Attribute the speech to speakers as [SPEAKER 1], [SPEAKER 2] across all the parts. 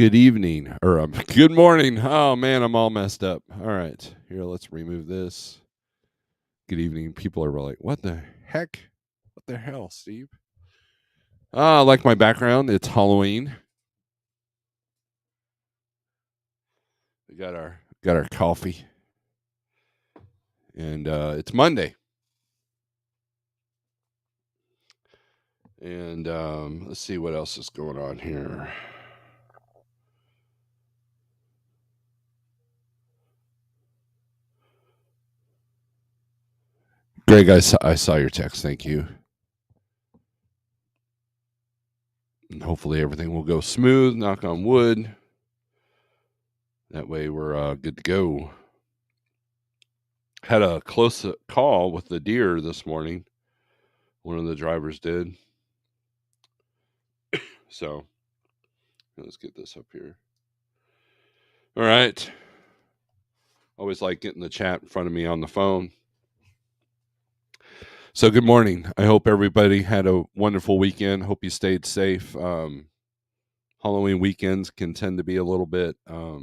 [SPEAKER 1] Good evening, or good morning. Oh man, I'm all messed up. All right, here, let's remove this. Good evening. People are like, what the heck? What the hell, Steve? I like my background. It's Halloween. We got our coffee, and it's Monday. And let's see what else is going on here. Greg, I saw your text. Thank you. And hopefully everything will go smooth. Knock on wood. That way we're good to go. Had a close call with the deer this morning. One of the drivers did. So let's get this up here. All right. Always like getting the chat in front of me on the phone. So good morning. I hope everybody had a wonderful weekend. Hope you stayed safe. Halloween weekends can tend to be a little bit a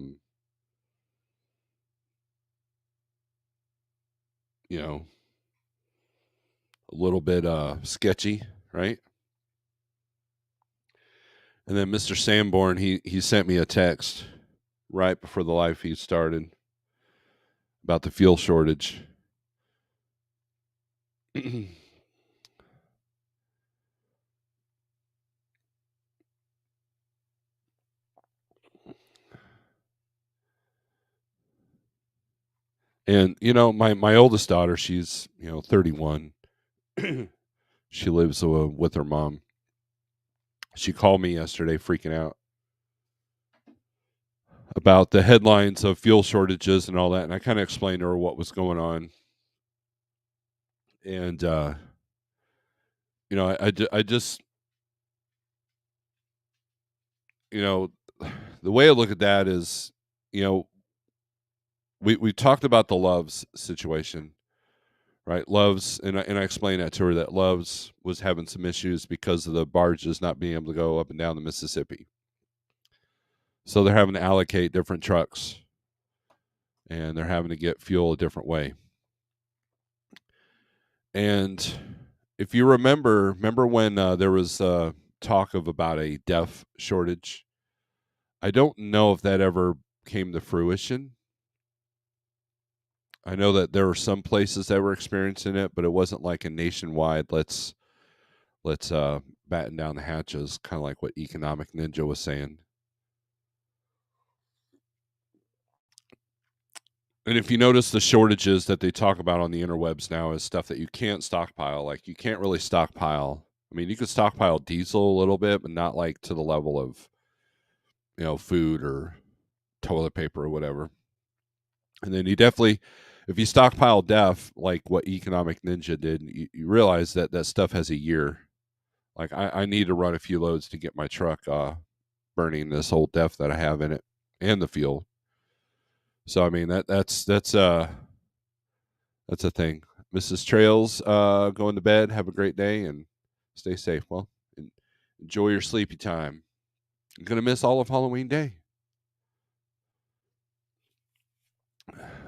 [SPEAKER 1] little bit sketchy, right? And then Mr. Sanborn, he sent me a text right before the live feed started about the fuel shortage. And my oldest daughter, she's 31. She lives with her mom. She called me yesterday freaking out about the headlines of fuel shortages and all that, and I kind of explained to her what was going on. And I just the way I look at that is, we talked about the Loves situation, right? Loves, and I explained that to her, that Loves was having some issues because of the barges not being able to go up and down the Mississippi. So they're having to allocate different trucks, and they're having to get fuel a different way. And if you remember when there was talk of about a DEF shortage, I don't know if that ever came to fruition. I know that there were some places that were experiencing it, but it wasn't like a nationwide, let's batten down the hatches, kind of like what Economic Ninja was saying. And if you notice, the shortages that they talk about on the interwebs now is stuff that you can't stockpile. Like, you can't really stockpile. I mean, you could stockpile diesel a little bit, but not like to the level of, food or toilet paper or whatever. And then you definitely, if you stockpile DEF, like what Economic Ninja did, you realize that that stuff has a year. Like, I need to run a few loads to get my truck burning this old DEF that I have in it and the fuel. So I mean that's a thing. Mrs. Trails, going to bed. Have a great day and stay safe. Well, enjoy your sleepy time. I'm gonna miss all of Halloween Day,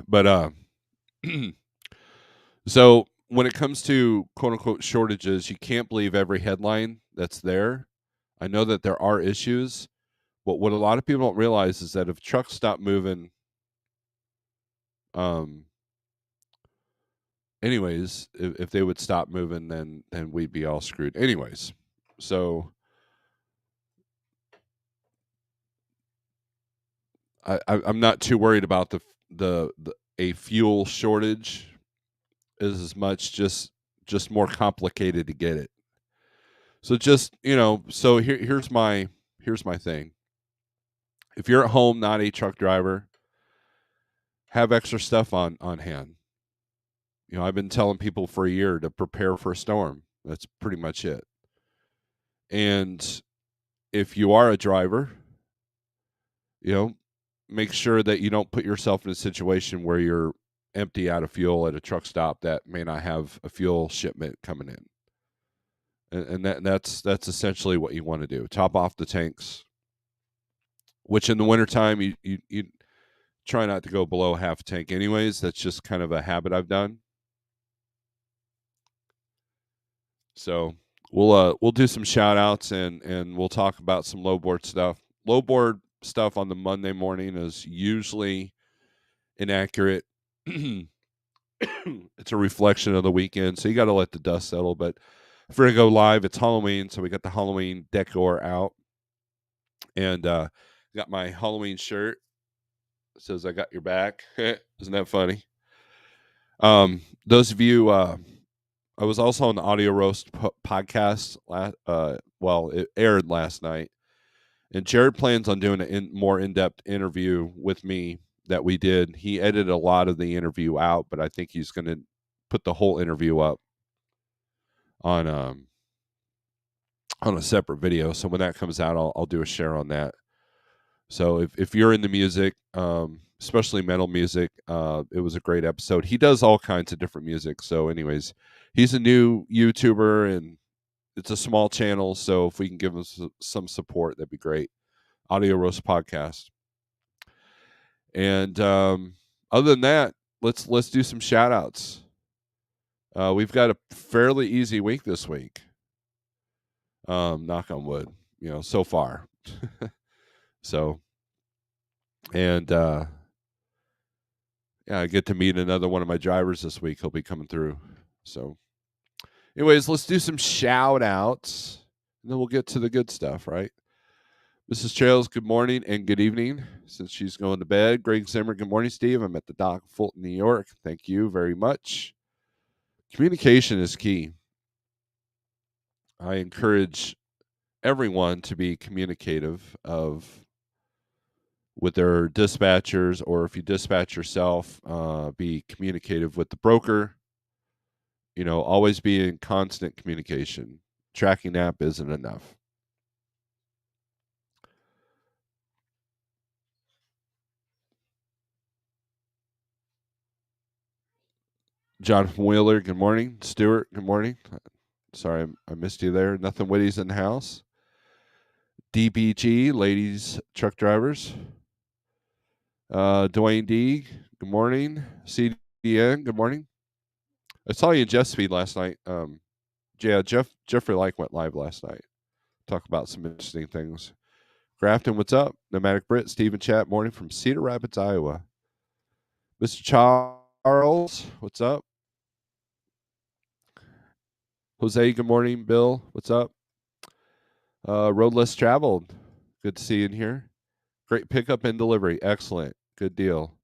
[SPEAKER 1] but so when it comes to quote unquote shortages, you can't believe every headline that's there. I know that there are issues, but what a lot of people don't realize is that if trucks stop moving, anyways, if they would stop moving, then we'd be all screwed. Anyways, so I'm not too worried about the a fuel shortage. Is as much just more complicated to get it. So just so here's my thing. If you're at home, not a truck driver, have extra stuff on hand. I've been telling people for a year to prepare for a storm. That's pretty much it. And if you are a driver, make sure that you don't put yourself in a situation where you're empty out of fuel at a truck stop that may not have a fuel shipment coming in. And that's essentially what you want to do. Top off the tanks which in the wintertime you try not to go below half a tank anyways. That's just kind of a habit I've done. So we'll do some shout outs and we'll talk about some low board stuff. Low board stuff on the Monday morning is usually inaccurate. It's a reflection of the weekend, so you got to let the dust settle. But if we're gonna go live, it's Halloween, so we got the Halloween decor out, and got my Halloween shirt. It says "I got your back." Isn't that funny? Those of you, I was also on the Audio Roast podcast. Well, it aired last night, and Jared plans on doing a more in-depth interview with me that we did. He edited a lot of the interview out, but I think he's going to put the whole interview up on a separate video. So when that comes out, I'll do a share on that. So if you're into music, especially metal music, it was a great episode. He does all kinds of different music. So anyways, he's a new YouTuber and it's a small channel. So if we can give him some support, that'd be great. Audio Roast Podcast. And other than that, let's do some shout outs. We've got a fairly easy week this week. Knock on wood, so far. So, and yeah, I get to meet another one of my drivers this week. He'll be coming through. So, anyways, let's do some shout outs and then we'll get to the good stuff, right? Mrs. Trails, good morning and good evening. Since she's going to bed. Greg Zimmer, good morning, Steve. I'm at the dock of Fulton, New York. Thank you very much. Communication is key. I encourage everyone to be communicative with their dispatchers, or if you dispatch yourself, be communicative with the broker. Always be in constant communication. Tracking app isn't enough. Jonathan Wheeler, good morning. Stuart, good morning. Sorry, I missed you there. Nothing Witty's in the house. DBG, ladies truck drivers. Dwayne D, good morning. CDN, good morning. I saw you in Jeff Speed last night. Yeah, Jeffrey Like went live last night. Talk about some interesting things. Grafton, what's up? Nomadic Brit, Stephen Chat, morning from Cedar Rapids, Iowa. Mr. Charles, what's up? Jose, good morning. Bill, what's up? Road Less Traveled, good to see you in here. Great pickup and delivery, excellent, good deal.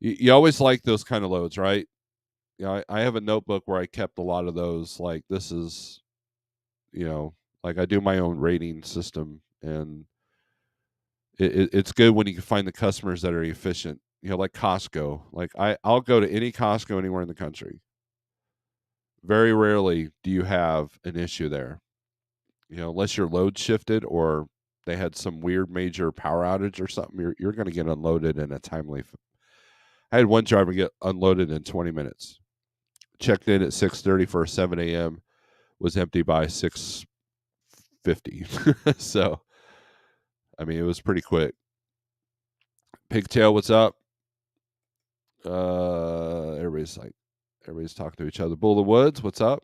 [SPEAKER 1] You always like those kind of loads, right? I have a notebook where I kept a lot of those. Like this is, like I do my own rating system, and it's good when you can find the customers that are efficient. Like Costco. Like I'll go to any Costco anywhere in the country. Very rarely do you have an issue there. Unless your load shifted or they had some weird major power outage or something, you're going to get unloaded in a timely. I had one driver get unloaded in 20 minutes. Checked in at 6:30 for a 7 a.m. Was empty by 6:50. So, I mean, it was pretty quick. Pigtail, what's up? Everybody's talking to each other. Bull of the Woods, what's up?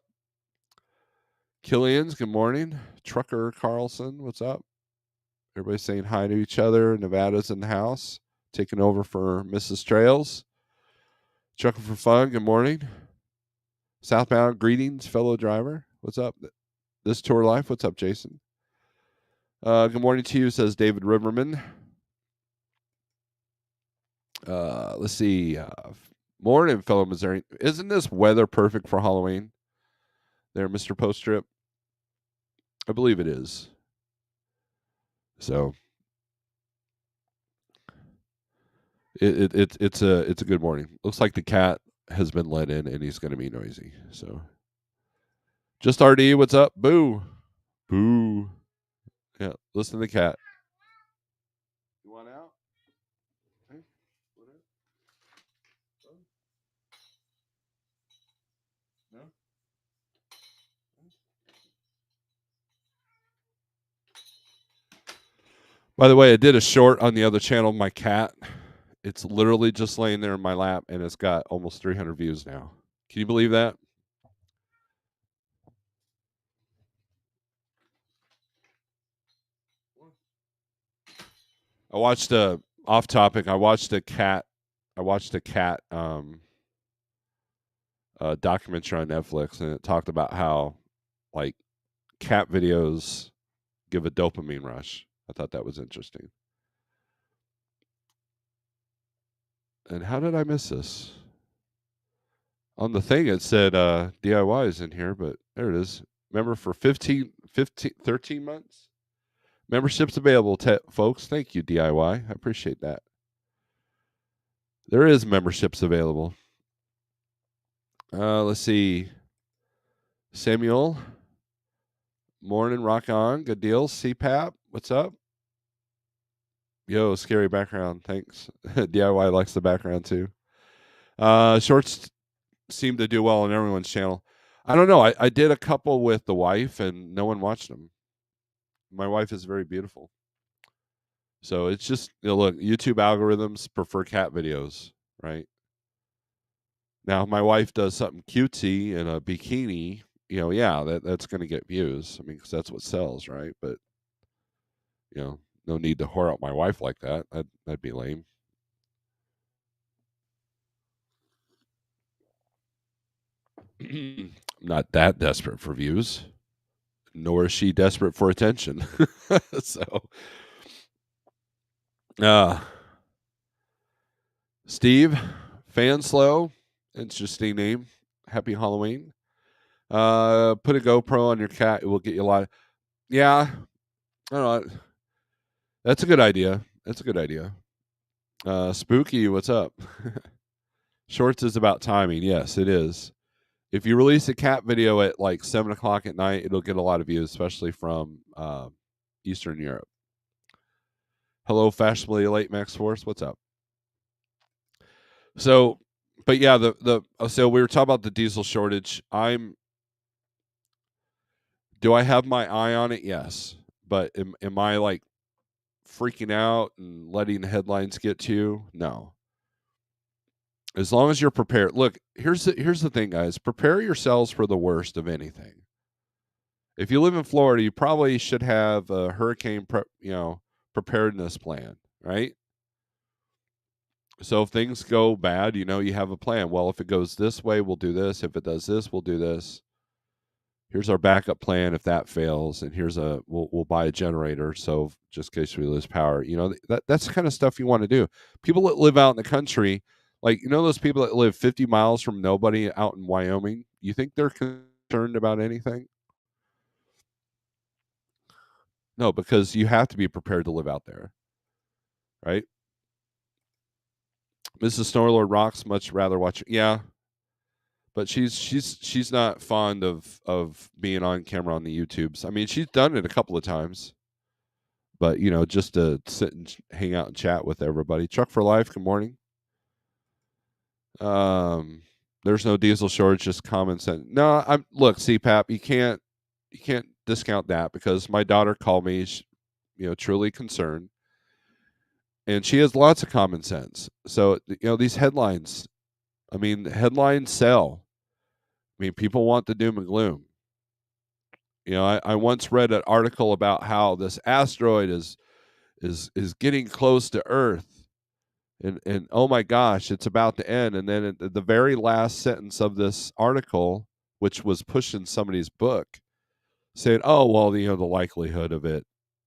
[SPEAKER 1] Killian's, good morning. Trucker Carlson, what's up? Everybody's saying hi to each other. Nevada's in the house, taking over for Mrs. Trails. Trucking for Fun, good morning. Southbound, greetings, fellow driver. What's up? This Tour Life, what's up, Jason? Good morning to you, says David Riverman. Let's see. Morning, fellow Missouri. Isn't this weather perfect for Halloween? There, Mr. Post Trip. I believe it is. So it's a good morning. Looks like the cat has been let in and he's going to be noisy. So just RD, what's up? Boo, boo. Yeah, listen to the cat. You want out? Hey, no. By the way, I did a short on the other channel, my cat. It's literally just laying there in my lap, and it's got almost 300 views now. Can you believe that? I watched a off topic. I watched a cat documentary on Netflix, and it talked about how like cat videos give a dopamine rush. I thought that was interesting. And how did I miss this? On the thing it said DIY is in here, but there it is. Remember for 13 months? Memberships available, folks. Thank you, DIY. I appreciate that. There is memberships available. Let's see. Samuel, morning, rock on. Good deal. CPAP, what's up? Yo, scary background. Thanks. DIY likes the background too. Shorts seem to do well on everyone's channel. I don't know. I did a couple with the wife, and no one watched them. My wife is very beautiful. So it's just, look, YouTube algorithms prefer cat videos, right? Now, if my wife does something cutesy in a bikini, yeah, that's going to get views. I mean, because that's what sells, right? But, no need to whore out my wife like that. That'd be lame. I'm not that desperate for views, nor is she desperate for attention. So, Steve, Fanslow, interesting name. Happy Halloween. Put a GoPro on your cat. It will get you a lot of, yeah, I don't know. That's a good idea. Spooky, what's up? Shorts is about timing. Yes, it is. If you release a cat video at like 7 o'clock at night, it'll get a lot of views, especially from Eastern Europe. Hello, fashionably late Max Force. What's up? So, but yeah, so we were talking about the diesel shortage. Do I have my eye on it? Yes. But am I like freaking out and letting the headlines get to you? No. As long as you're prepared. Look, here's the thing, guys. Prepare yourselves for the worst of anything. If you live in Florida, you probably should have a hurricane preparedness plan, right? So if things go bad, you have a plan. Well, if it goes this way, we'll do this. If it does this, we'll do this. Here's our backup plan if that fails, and we'll buy a generator so just in case we lose power. That's the kind of stuff you want to do. People that live out in the country, like those people that live 50 miles from nobody out in Wyoming, you think they're concerned about anything? No, because you have to be prepared to live out there, right? Mrs. Snorelord rocks. Much rather watch. Yeah, but she's not fond of being on camera on the YouTubes. I mean, she's done it a couple of times, but just to sit and hang out and chat with everybody. Truck for life. Good morning. There's no diesel shortage, just common sense. No, look, CPAP. You can't discount that because my daughter called me, truly concerned, and she has lots of common sense. So these headlines. I mean, headlines sell. I mean, people want the doom and gloom. I once read an article about how this asteroid is getting close to Earth, and oh my gosh, it's about to end. And then at the very last sentence of this article, which was pushed in somebody's book, said, "Oh well, the likelihood of it,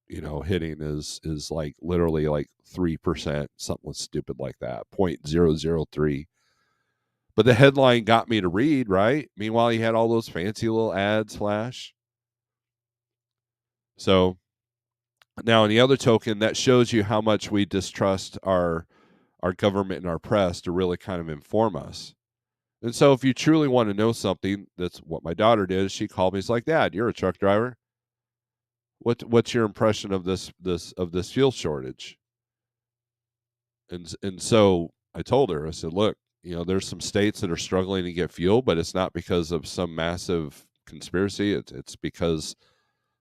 [SPEAKER 1] hitting is like literally like 3%, something stupid like that, 0.003." But the headline got me to read, right? Meanwhile, he had all those fancy little ads flash. So now, on the other token, that shows you how much we distrust our government and our press to really kind of inform us. And so, if you truly want to know something, that's what my daughter did. She called me. She's like, "Dad, you're a truck driver. What's your impression of this fuel shortage?" And so I told her. I said, "Look, there's some states that are struggling to get fuel, but it's not because of some massive conspiracy. It's because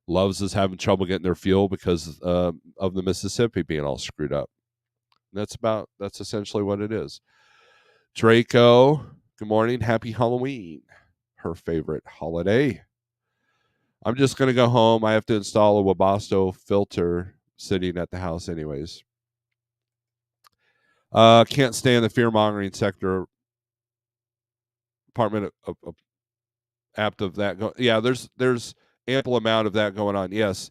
[SPEAKER 1] Loves is having trouble getting their fuel because of the Mississippi being all screwed up. That's essentially what it is. Draco, good morning. Happy Halloween. Her favorite holiday. I'm just going to go home. I have to install a Webasto filter sitting at the house anyways. Can't stay in the fear-mongering sector. Department of apt of that. Yeah, there's ample amount of that going on. Yes.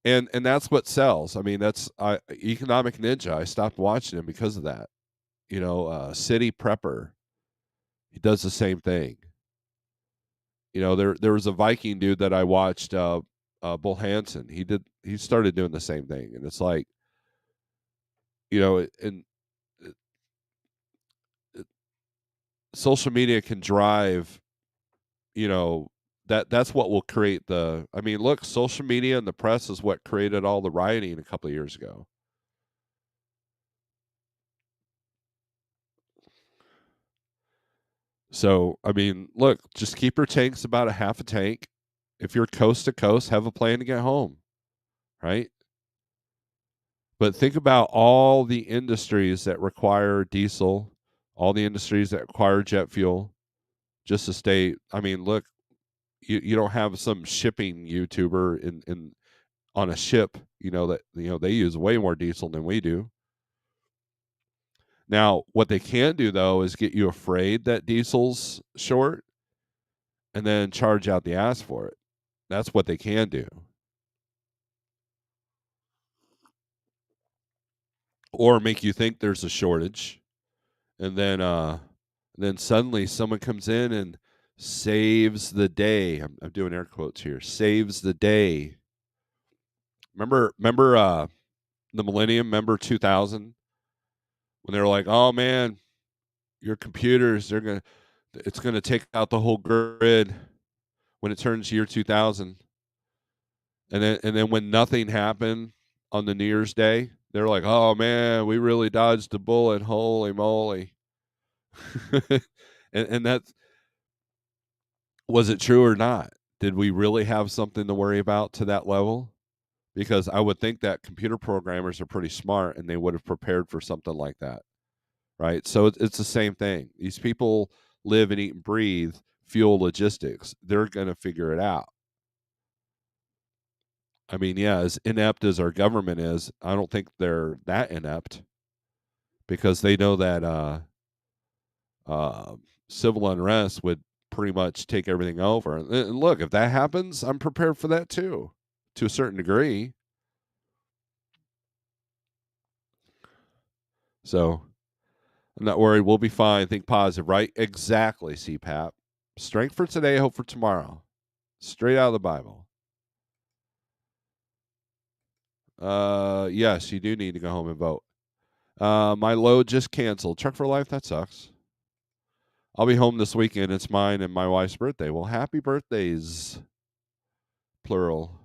[SPEAKER 1] And that's what sells. I mean, that's Economic Ninja. I stopped watching him because of that. City Prepper. He does the same thing. There was a Viking dude that I watched, Bull Hansen. He started doing the same thing, and it's like, and social media can drive, that's what will create look, social media and the press is what created all the rioting a couple of years ago. So, look, just keep your tanks about a half a tank. If you're coast to coast, have a plan to get home, right? But think about all the industries that require diesel, all the industries that require jet fuel just to stay. Look, you don't have some shipping YouTuber in on a ship, they use way more diesel than we do. Now, what they can do though is get you afraid that diesel's short and then charge out the ass for it. That's what they can do. Or make you think there's a shortage, and then suddenly someone comes in and saves the day. I'm doing air quotes here. Saves the day. Remember the millennium, remember 2000 when they were like, "Oh man, your computers, it's going to take out the whole grid when it turns year 2000." And then when nothing happened on the New Year's Day, they're like, "Oh man, we really dodged a bullet. Holy moly." and that's, was it true or not? Did we really have something to worry about to that level? Because I would think that computer programmers are pretty smart and they would have prepared for something like that, right? So it's the same thing. These people live and eat and breathe fuel logistics. They're going to figure it out. Yeah, as inept as our government is, I don't think they're that inept, because they know that civil unrest would pretty much take everything over. And look, if that happens, I'm prepared for that too, to a certain degree. So I'm not worried. We'll be fine. Think positive, right? Exactly, CPAP. Strength for today, hope for tomorrow. Straight out of the Bible. Yes, you do need to go home and vote. My load just canceled. Truck for life, that sucks. I'll be home this weekend. It's mine and my wife's birthday. Well, happy birthdays, plural.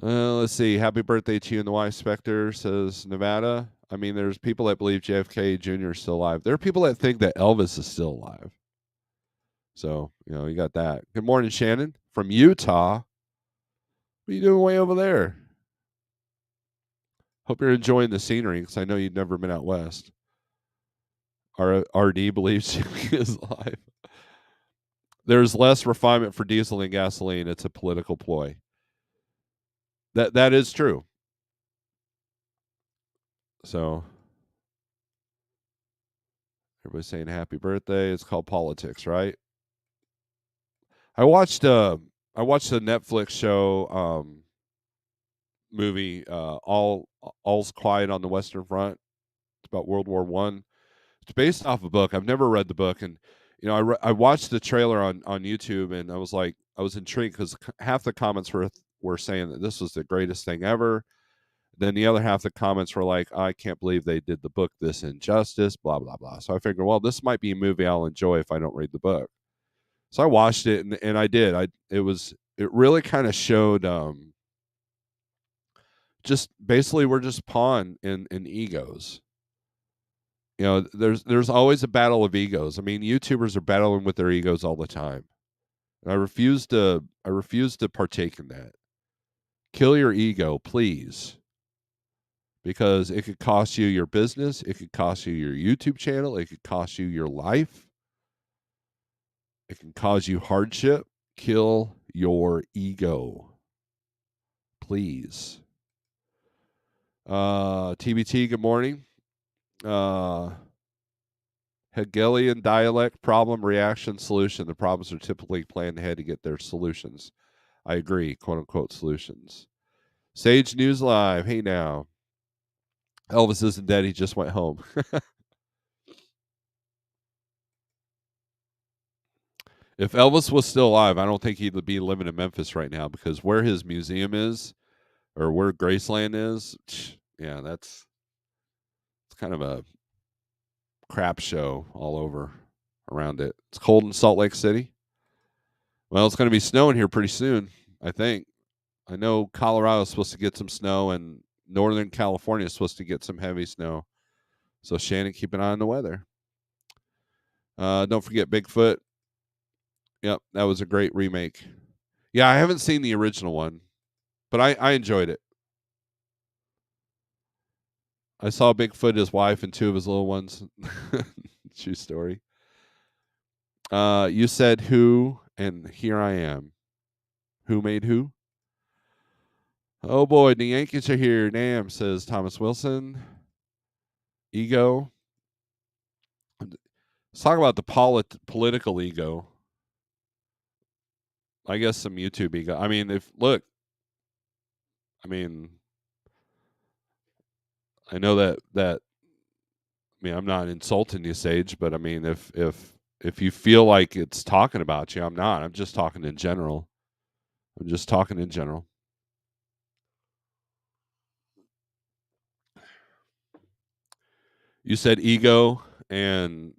[SPEAKER 1] Let's see. Happy birthday to you and the wife, Spectre, says Nevada. There's people that believe JFK Jr. is still alive. There are people that think that Elvis is still alive. So, you got that. Good morning, Shannon from Utah. What are you doing way over there? Hope you're enjoying the scenery, because I know you've never been out west. RD believes he is alive. There's less refinement for diesel than gasoline. It's a political ploy. That is true. So everybody's saying happy birthday. It's called politics, right? I watched the Netflix show, movie, All's Quiet on the Western Front. It's about World War One. It's based off a book. I've never read the book, and I watched the trailer on YouTube, and I was intrigued because half the comments were saying that this was the greatest thing ever. Then the other half of the comments were like, "I can't believe they did the book this injustice," blah blah blah. So I figured, well, this might be a movie I'll enjoy if I don't read the book. So I watched it, and I did. It really kind of showed, just basically we're just pawn in egos. there's always a battle of egos. I mean, YouTubers are battling with their egos all the time. And I refuse to partake in that. Kill your ego, please. Because it could cost you your business, it could cost you your YouTube channel, it could cost you your life. It can cause you hardship. Kill your ego. Please. TBT, good morning. Hegelian dialect, problem, reaction, solution. The problems are typically planned ahead to get their solutions. I agree, quote unquote solutions. Sage News Live. Hey now. Elvis isn't dead, he just went home. If Elvis was still alive, I don't think he'd be living in Memphis right now, because where his museum is, or where Graceland is, yeah, it's kind of a crap show all over around it. It's cold in Salt Lake City. Well, it's going to be snowing here pretty soon, I think. I know Colorado's supposed to get some snow, and Northern California is supposed to get some heavy snow. So Shannon, keep an eye on the weather. Don't forget Bigfoot. Yep, that was a great remake. Yeah, I haven't seen the original one, but I enjoyed it. I saw Bigfoot, his wife, and two of his little ones. True story. You said who, and here I am. Who made who? Oh boy, the Yankees are here. Damn, says Thomas Wilson. Ego. Let's talk about the political ego. I guess some YouTube ego. I mean, I know that. I mean, I'm not insulting you, Sage, but I mean, if you feel like it's talking about you, I'm not. I'm just talking in general. You said ego, and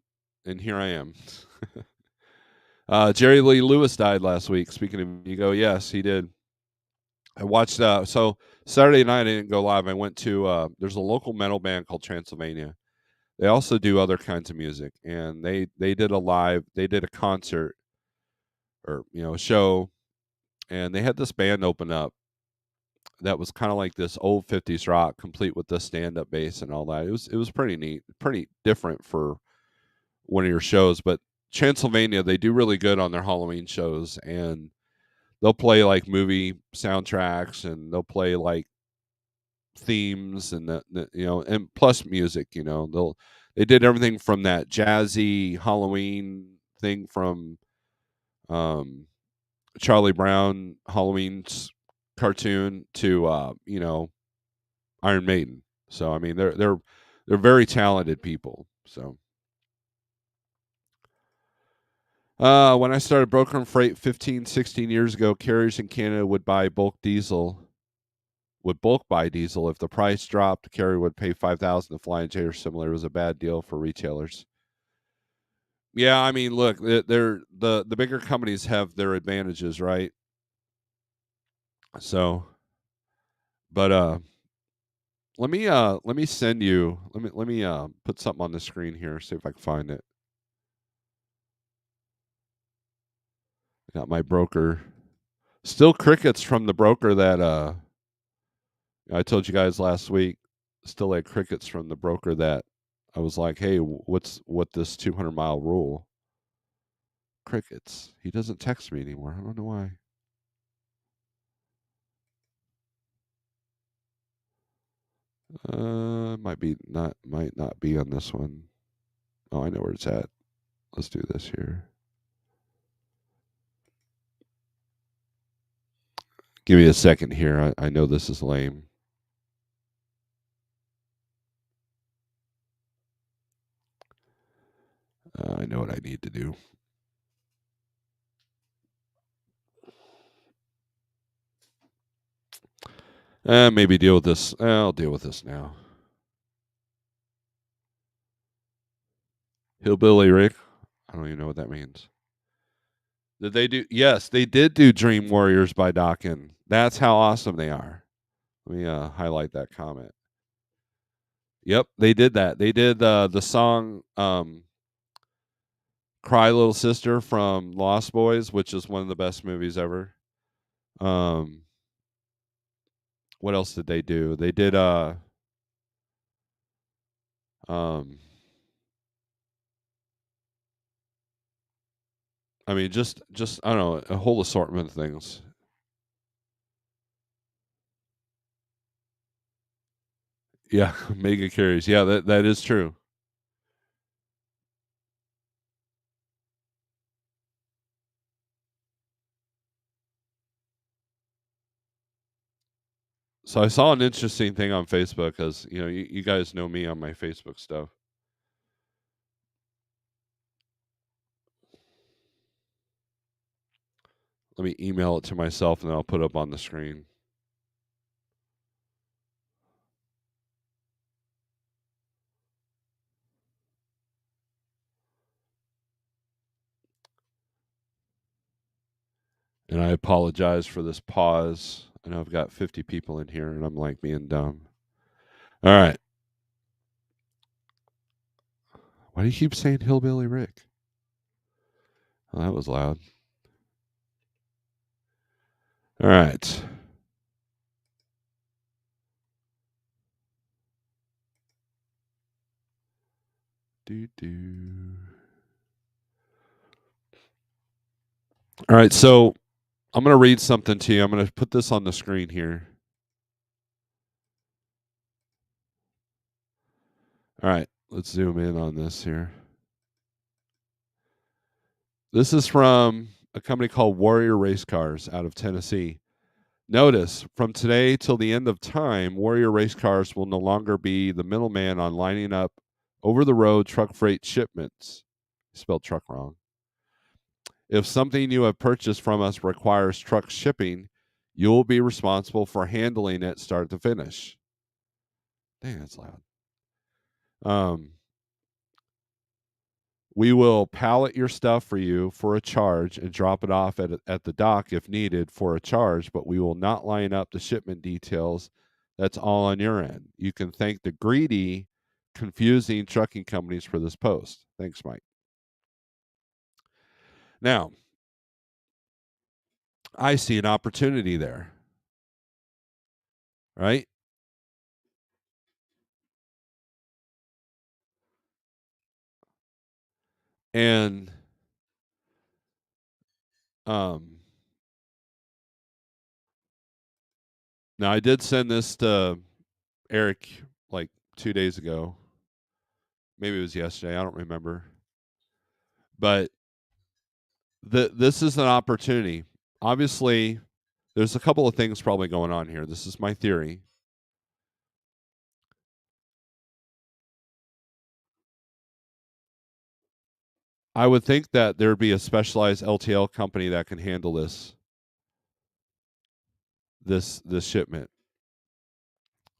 [SPEAKER 1] here I am. Jerry Lee Lewis died last week. Speaking of ego, yes, he did. I watched. So Saturday night, I didn't go live. I went to. There's a local metal band called Transylvania. They also do other kinds of music, and they did a live. They did a concert, or a show, and they had this band open up that was kind of like this old 50s rock, complete with the stand-up bass and all that. It was pretty neat, pretty different for one of your shows. But Transylvania, they do really good on their Halloween shows, and they'll play like movie soundtracks, and they'll play like themes, and and plus music. They did everything from that jazzy Halloween thing from Charlie Brown Halloween's cartoon to Iron Maiden. So I mean, they're very talented people. So when I started brokering freight 15, 16 years ago, carriers in Canada would bulk buy diesel. If the price dropped, the carrier would pay $5,000 to fly in J or similar. It was a bad deal for retailers. Yeah, I mean, look, the bigger companies have their advantages, right? So, but let me send you let me put something on the screen here, see if I can find it. I got my broker. Still crickets from the broker that I told you guys last week. Still had crickets from the broker that I was like, "Hey, what this 200-mile rule?" Crickets. He doesn't text me anymore. I don't know why. Might not be on this one. Oh, I know where it's at. Let's do this here. Give me a second here. I know this is lame. I know what I need to do. Maybe deal with this. I'll deal with this now. Hillbilly Rick. I don't even know what that means. Did they do? Yes, they did do Dream Warriors by Dokken. That's how awesome they are. Let me highlight that comment. Yep, they did that. They did the song "Cry Little Sister" from Lost Boys, which is one of the best movies ever. Um, what else did they do? They did um, I mean, just I don't know, a whole assortment of things. Yeah, mega carries. Yeah, that is true. So I saw an interesting thing on Facebook because you guys know me on my Facebook stuff. Let me email it to myself and then I'll put it up on the screen. And I apologize for this pause. I know I've got 50 people in here and I'm like being dumb. All right. Why do you keep saying Hillbilly Rick? Oh, that was loud. All right. Do. All right. So I'm going to read something to you. I'm going to put this on the screen here. All right. Let's zoom in on this here. This is from a company called Warrior Race Cars out of Tennessee. Notice, from today till the end of time, Warrior Race Cars will no longer be the middleman on lining up over the road truck freight shipments. Spelled truck wrong. If something you have purchased from us requires truck shipping, you will be responsible for handling it start to finish. Dang, that's loud. Um, we will pallet your stuff for you for a charge and drop it off at the dock if needed for a charge, but we will not line up the shipment details. That's all on your end. You can thank the greedy, confusing trucking companies for this post. Thanks, Mike. Now, I see an opportunity there, right? And um, now I did send this to Eric like 2 days ago. Maybe it was yesterday. I don't remember. But this is an opportunity. Obviously, there's a couple of things probably going on here. This is my theory. I would think that there'd be a specialized LTL company that can handle this shipment.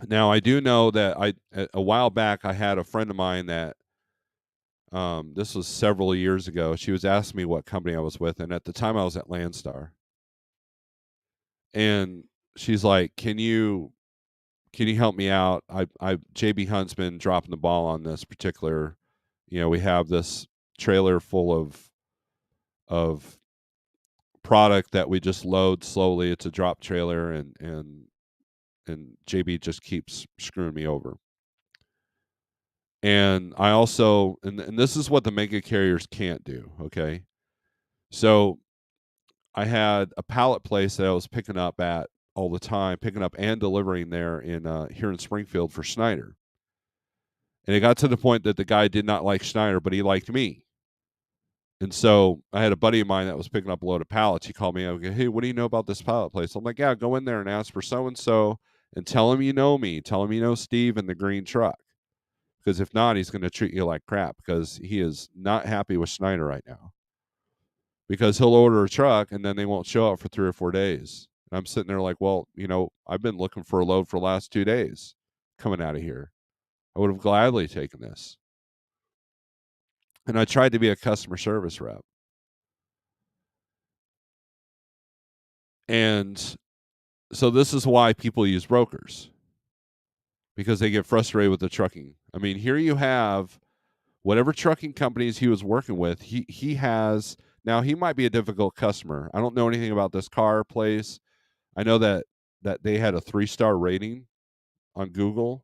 [SPEAKER 1] Now, I do know that a while back I had a friend of mine that this was several years ago. She was asking me what company I was with, and at the time I was at Landstar. And she's like, can you help me out? I JB Hunt's been dropping the ball on this particular. We have this trailer full of product that we just load slowly. It's a drop trailer, and JB just keeps screwing me over. And I also and this is what the mega carriers can't do. Okay, so I had a pallet place that I was picking up at all the time, picking up and delivering there in here in Springfield for Schneider. And it got to the point that the guy did not like Schneider, but he liked me. And so I had a buddy of mine that was picking up a load of pallets. He called me up, hey, what do you know about this pallet place? I'm like, yeah, go in there and ask for so and so and tell him you know me. Tell him you know Steve in the green truck. Because if not, he's going to treat you like crap because he is not happy with Schneider right now. Because he'll order a truck and then they won't show up for 3 or 4 days. And I'm sitting there like, well, I've been looking for a load for the last 2 days coming out of here. I would have gladly taken this. And I tried to be a customer service rep. And so this is why people use brokers. because they get frustrated with the trucking. I mean, here you have whatever trucking companies he was working with. He has now. He might be a difficult customer. I don't know anything about this car place. I know that they had a 3-star rating on Google,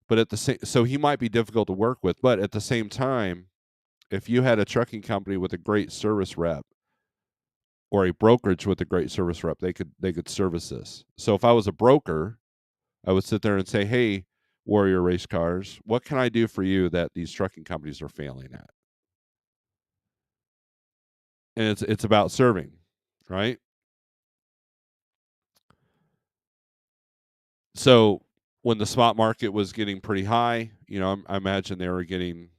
[SPEAKER 1] but at the same, so he might be difficult to work with. But at the same time, if you had a trucking company with a great service rep or a brokerage with a great service rep, they could service this. So if I was a broker, I would sit there and say, "Hey, Warrior Race Cars, what can I do for you that these trucking companies are failing at?" And it's about serving, right? So when the spot market was getting pretty high, I imagine they were getting,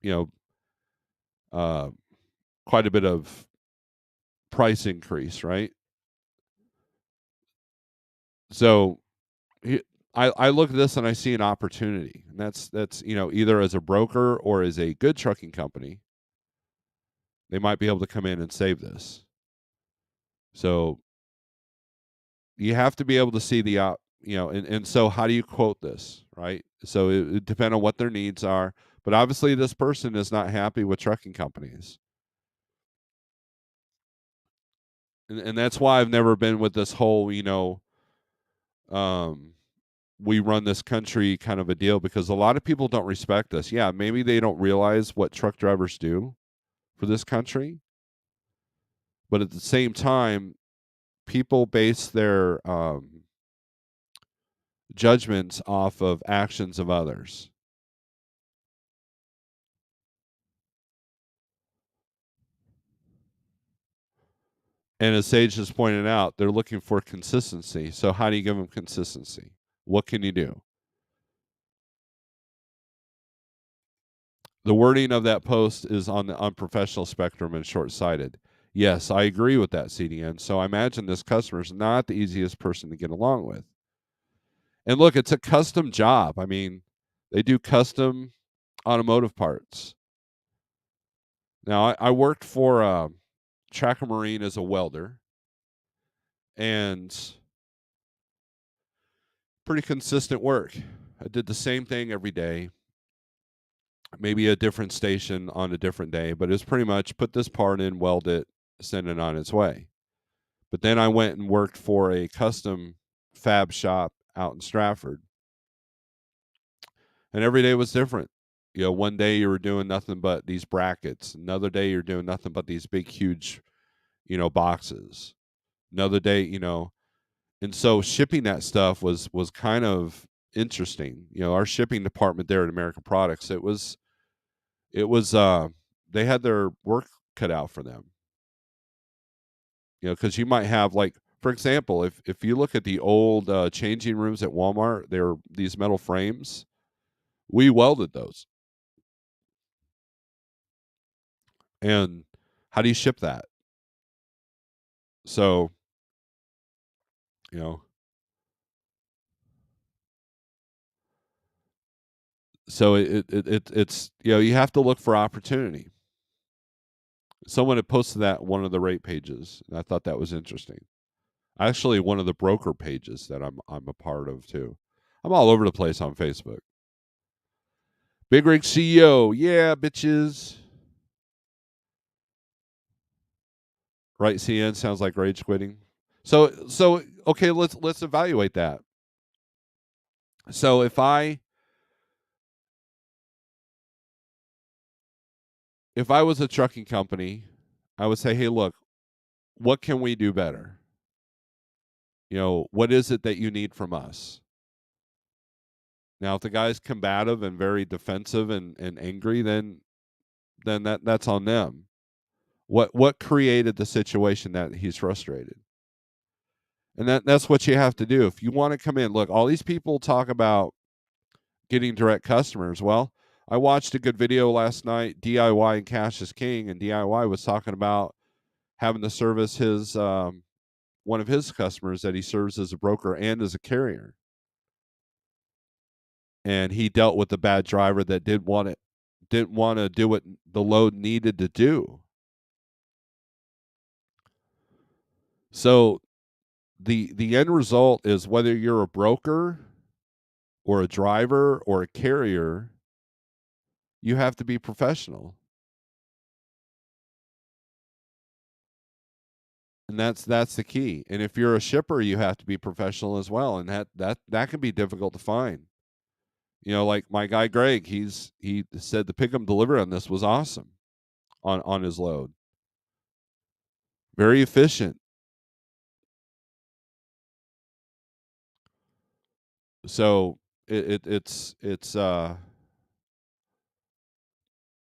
[SPEAKER 1] you know, uh, quite a bit of price increase, right? So I look at this and I see an opportunity, and that's either as a broker or as a good trucking company, they might be able to come in and save this. So you have to be able to see the and so how do you quote this, right? So it depends on what their needs are, but obviously this person is not happy with trucking companies, and that's why I've never been with this whole um we run this country kind of a deal, because a lot of people don't respect us. Yeah, maybe they don't realize what truck drivers do for this country, but at the same time, people base their judgments off of actions of others. And as Sage has pointed out, they're looking for consistency. So how do you give them consistency? What can you do? The wording of that post is on the unprofessional spectrum and short-sighted. Yes, I agree with that, CDN. So I imagine this customer is not the easiest person to get along with. And look, it's a custom job. I mean, they do custom automotive parts. Now, I worked for Tracker Marine as a welder, and pretty consistent work. I did the same thing every day, maybe a different station on a different day, but it's pretty much put this part in, weld it, send it on its way. But then I went and worked for a custom fab shop out in Stratford, and every day was different. One day you were doing nothing but these brackets. Another day you're doing nothing but these big, huge, boxes. Another day, and so shipping that stuff was kind of interesting. Our shipping department there at American Products, it was they had their work cut out for them. Because you might have, like, for example, if you look at the old changing rooms at Walmart, they're these metal frames. We welded those. And how do you ship that? So, you know, so it's you have to look for opportunity. Someone had posted that on one of the rate pages, and I thought that was interesting. Actually, one of the broker pages that I'm a part of too. I'm all over the place on Facebook. Big Rig CEO, yeah, bitches. Right, CN sounds like rage quitting. So okay, let's evaluate that. So if I was a trucking company, I would say, "Hey, look, what can we do better? What is it that you need from us?" Now, if the guy's combative and very defensive and angry, then that's on them. What created the situation that he's frustrated? And that's what you have to do. If you want to come in, look, all these people talk about getting direct customers. Well, I watched a good video last night, DIY and Cash is King, and DIY was talking about having to service his one of his customers that he serves as a broker and as a carrier. And he dealt with the bad driver that didn't want to do what the load needed to do. So the end result is whether you're a broker or a driver or a carrier, you have to be professional. And that's the key. And if you're a shipper, you have to be professional as well. And that can be difficult to find. Like my guy Greg, he said the pick 'em delivery on this was awesome on his load. Very efficient. So it's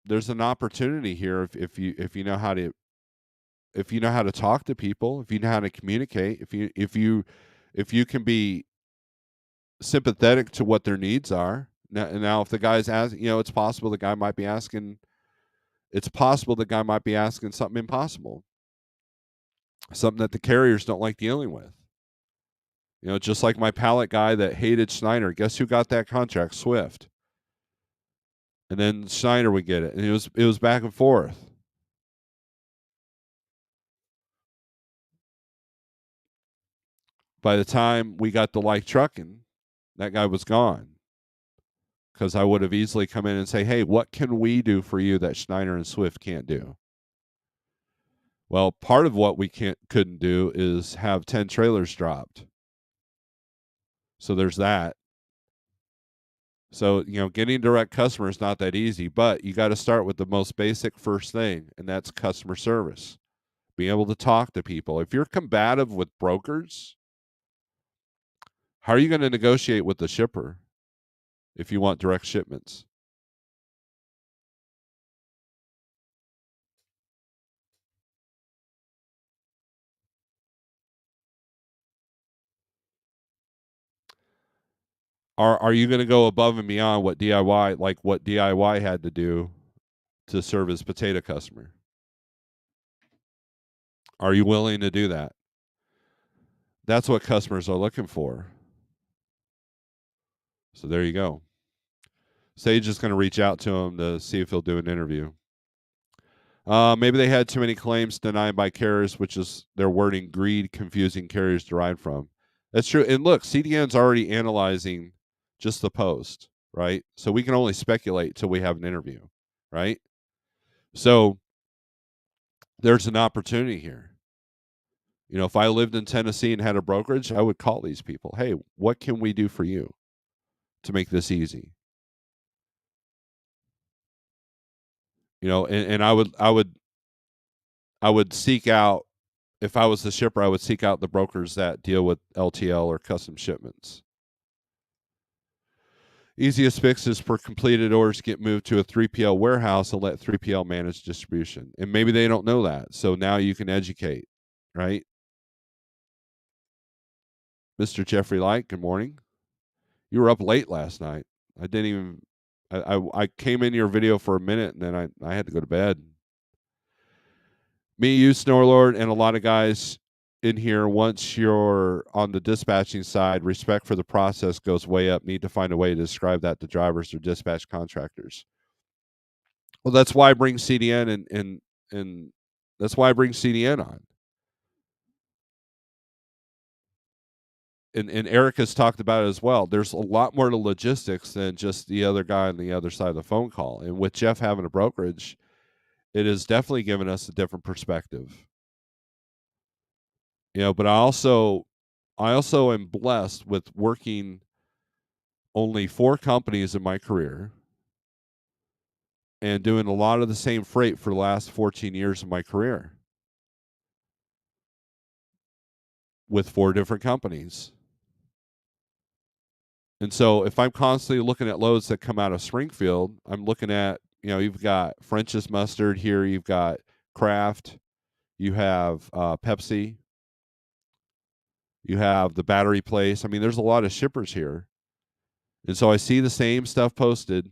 [SPEAKER 1] there's an opportunity here if you know how to talk to people, if you know how to communicate, if you can be sympathetic to what their needs are. Now if the guy's asking, it's possible the guy might be asking something impossible, something that the carriers don't like dealing with. Just like my pallet guy that hated Schneider. Guess who got that contract? Swift. And then Schneider would get it, and it was back and forth. By the time we got to Like Trucking, that guy was gone. Because I would have easily come in and say, hey, what can we do for you that Schneider and Swift can't do? Well, part of what we couldn't do is have 10 trailers dropped. So there's that. So, getting direct customer is not that easy, but you got to start with the most basic first thing, and that's customer service. Being able to talk to people. If you're combative with brokers, how are you going to negotiate with the shipper if you want direct shipments? Are you going to go above and beyond what DIY had to do to serve his potato customer? Are you willing to do that? That's what customers are looking for. So there you go. Sage is going to reach out to him to see if he'll do an interview. Maybe they had too many claims denied by carriers, which is their wording, greed, confusing carriers derived from. That's true. And look, CDN's already analyzing just the post, right? So we can only speculate till we have an interview, right? So there's an opportunity here. If I lived in Tennessee and had a brokerage, I would call these people. Hey, what can we do for you to make this easy? And I would seek out, if I was the shipper, I would seek out the brokers that deal with LTL or custom shipments. Easiest fix is for completed orders get moved to a 3PL warehouse and let 3PL manage distribution. And maybe they don't know that. So now you can educate, right? Mr. Jeffrey Light, good morning. You were up late last night. I didn't even I came in your video for a minute and then I had to go to bed. Me, you, Snorelord, and a lot of guys in here, once you're on the dispatching side, respect for the process goes way up. Need to find a way to describe that to drivers or dispatch contractors. Well, that's why I bring CDN and that's why I bring CDN on. And Eric has talked about it as well. There's a lot more to logistics than just the other guy on the other side of the phone call. And with Jeff having a brokerage, it has definitely given us a different perspective. But I also am blessed with working only 4 companies in my career and doing a lot of the same freight for the last 14 years of my career with 4 different companies. And so if I'm constantly looking at loads that come out of Springfield, I'm looking at, you've got French's Mustard here, you've got Kraft, you have Pepsi, you have the battery place. I mean, there's a lot of shippers here. And so I see the same stuff posted,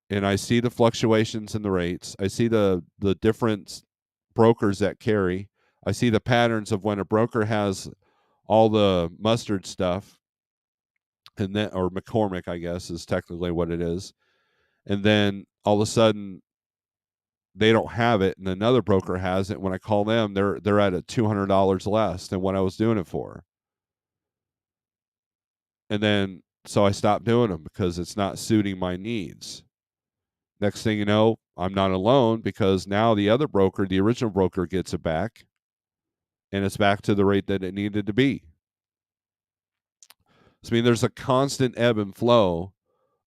[SPEAKER 1] and I see the fluctuations in the rates. I see the different brokers that carry. I see the patterns of when a broker has all the mustard stuff, and then, or McCormick, I guess, is technically what it is. And then all of a sudden, they don't have it and another broker has it. When I call them, they're at a $200 less than what I was doing it for. And then so I stopped doing them because it's not suiting my needs. Next thing you know, I'm not alone because now the other broker, the original broker, gets it back and it's back to the rate that it needed to be. So, I mean, there's a constant ebb and flow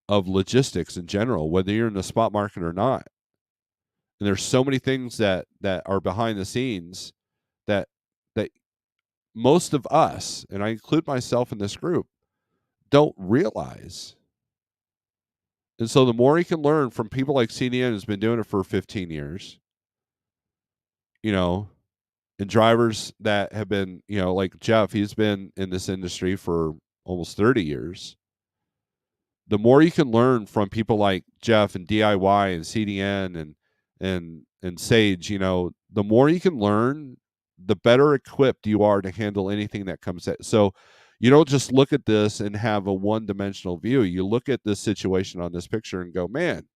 [SPEAKER 1] of logistics in general, whether you're in the spot market or not. And there's so many things that are behind the scenes that that most of us, and I include myself in this group, don't realize. And so the more you can learn from people like CDN, who's been doing it for 15 years, you know, and drivers that have been, like Jeff, he's been in this industry for almost 30 years. The more you can learn from people like Jeff and DIY and CDN and Sage, the more you can learn, the better equipped you are to handle anything that comes at. So you don't just look at this and have a one-dimensional view. You look at this situation on this picture and go, man,